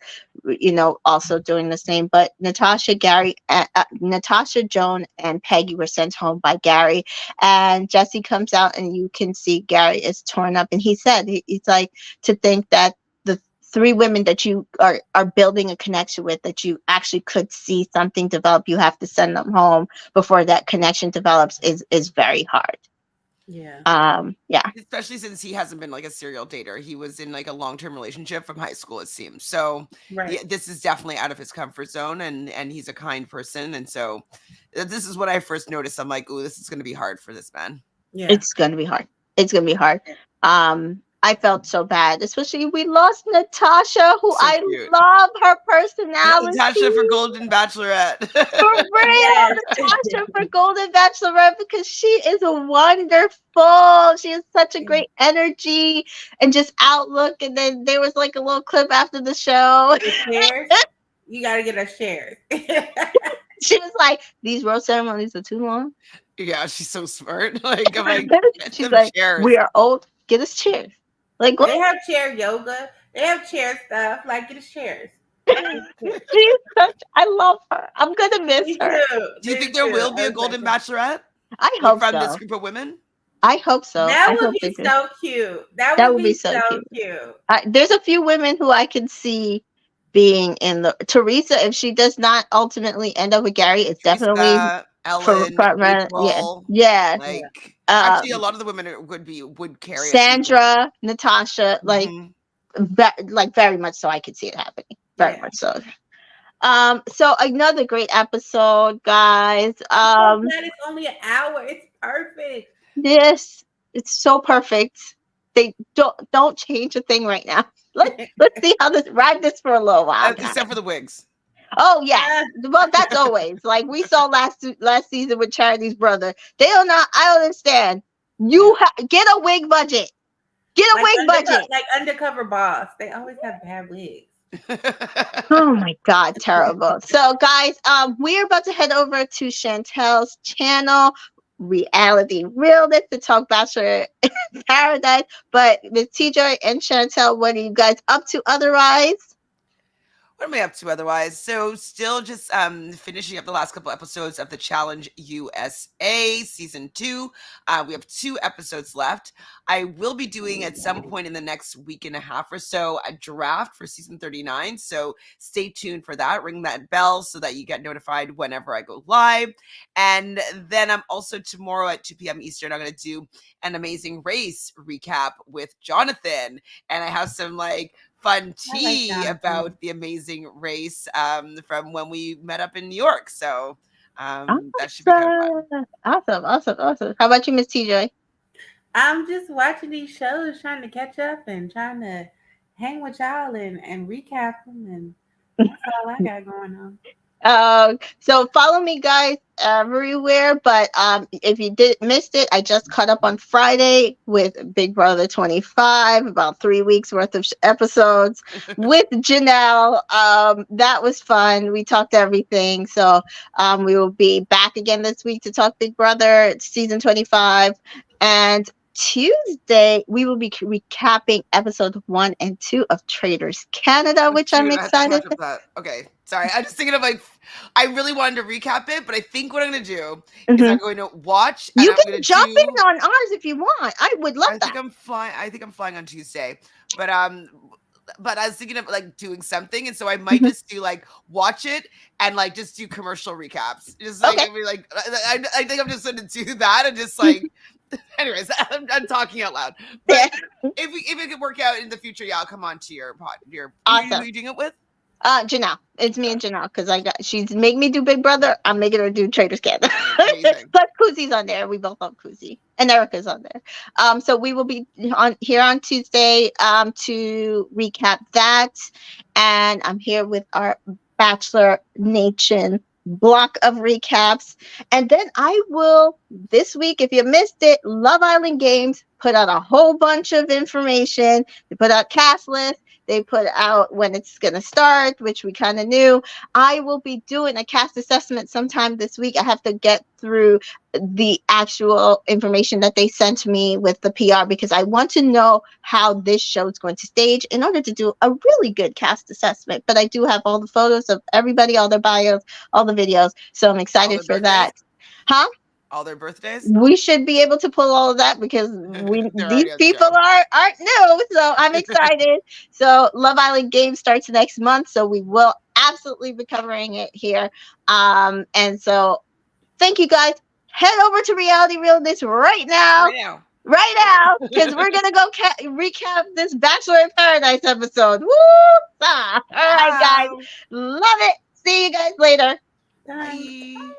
also doing the same. But Natasha, Joan, and Peggy were sent home by Gerry. And Jesse comes out, and you can see Gerry is torn up. And he said, he's like, to think that the 3 women that you are building a connection with, that you actually could see something develop, you have to send them home before that connection develops, is very hard. Yeah. Especially since he hasn't been like a serial dater. He was in like a long-term relationship from high school, it seems. So this is definitely out of his comfort zone, and he's a kind person. And so this is what I first noticed. I'm like, ooh, this is going to be hard for this man. Yeah. It's going to be hard. It's going to be hard. I felt so bad, especially we lost Natasha, who So I cute. love her personality. Natasha for Golden Bachelorette. For real, Natasha for Golden Bachelorette, because she is wonderful. She has such a great energy and just outlook. And then there was like a little clip after the show. Shares. You got to get us shares. She was like, "These rose ceremonies are too long." Yeah, she's so smart. Like, I'm like, she's like, chairs. "We are old. Get us chairs." Like, they have chair yoga. They have chair stuff. Like, get us chairs. She's I love her. I'm gonna miss her. Do you think there will be a Golden Bachelorette? I hope from so. this group of women? I hope so. That I would hope they be do. so cute. That That would would be be so so cute. cute. There's a few women who I can see being in the Teresa. If she does not ultimately end up with Gary, it's definitely Teresa, for Ellen, front runner. Yeah, April. yeah. Like Um, actually, a lot of the women would carry it. Sandra, Natasha, like Mhm. like very much so. I could see it happening. Very Yeah. much so. So another great episode, guys. I'm so glad it's only an hour. It's perfect. Yes, it's so perfect. They don't change a thing right now. Let's see how this ride this for a little while, guys. Except for the wigs. Oh yes, well that's always like we saw last season with Charity's brother. They don't know. I don't understand. You get a wig budget. Get a wig budget. Like Undercover Boss. They always have bad wigs. Oh my god, terrible. So guys, we're about to head over to Chantel's channel, Reality Realness, to talk Bachelor in Paradise. But with TJ and Chantel, what are you guys up to otherwise? What am I up to otherwise? So still just finishing up the last couple episodes of the Challenge USA season 2. We have 2 episodes left. I will be doing at some point in the next week and a half or so a draft for season 39. So stay tuned for that. Ring that bell so that you get notified whenever I go live. And then I'm also tomorrow at 2 p.m. Eastern, I'm going to do an Amazing Race recap with Jonathan. And I have some like fun tea about the Amazing Race from when we met up in New York. So that should be kind of fun. Awesome. How about you, Miss TJ? I'm just watching these shows, trying to catch up and trying to hang with y'all and recap them, and that's all I got going on. So follow me, guys, everywhere. But if you missed it, I just caught up on Friday with Big Brother 25, about 3 weeks worth of episodes with Janelle. That was fun. We talked everything. So we will be back again this week to talk Big Brother season 25, and Tuesday we will be recapping episodes 1 and 2 of Traders Canada, which I'm Dude, I have to excited. catch up that. Okay, sorry. I'm just thinking of like, I really wanted to recap it, but I think what I'm going to do is I'm going to watch. And You I'm can gonna jump in on ours if you want. I would love I that. think I'm flying. I think I'm flying on Tuesday, but I was thinking of like doing something, and so I might just do like watch it and like just do commercial recaps. Just like Okay. I mean, like I think I'm just going to do that and just like. Anyways, I'm talking out loud. But if it could work out in the future, yeah, I'll come on to your pod. Who are you doing it with? Janelle. It's me and Janelle because she's making me do Big Brother. I'm making her do Traders Canada. Plus Kuzi's on there. We both love Kuzi. And Erica's on there. So we will be on Tuesday to recap that. And I'm here with our Bachelor Nation block of recaps. And then I will, this week, if you missed it, Love Island Games put out a whole bunch of information. They put out cast lists. They put out when it's going to start, which we kind of knew. I will be doing a cast assessment sometime this week. I have to get through the actual information that they sent me with the PR because I want to know how this show is going to stage in order to do a really good cast assessment. But I do have all the photos of everybody, all their bios, all the videos. So I'm excited for that. Huh? All their birthdays? We should be able to pull all of that because these people aren't new. So I'm excited. So Love Island Games starts next month. So we will absolutely be covering it here. And so thank you guys. Head over to Reality Realness right now. Because we're going to go recap this Bachelor in Paradise episode. Woo! All right, guys. Love it. See you guys later. Bye.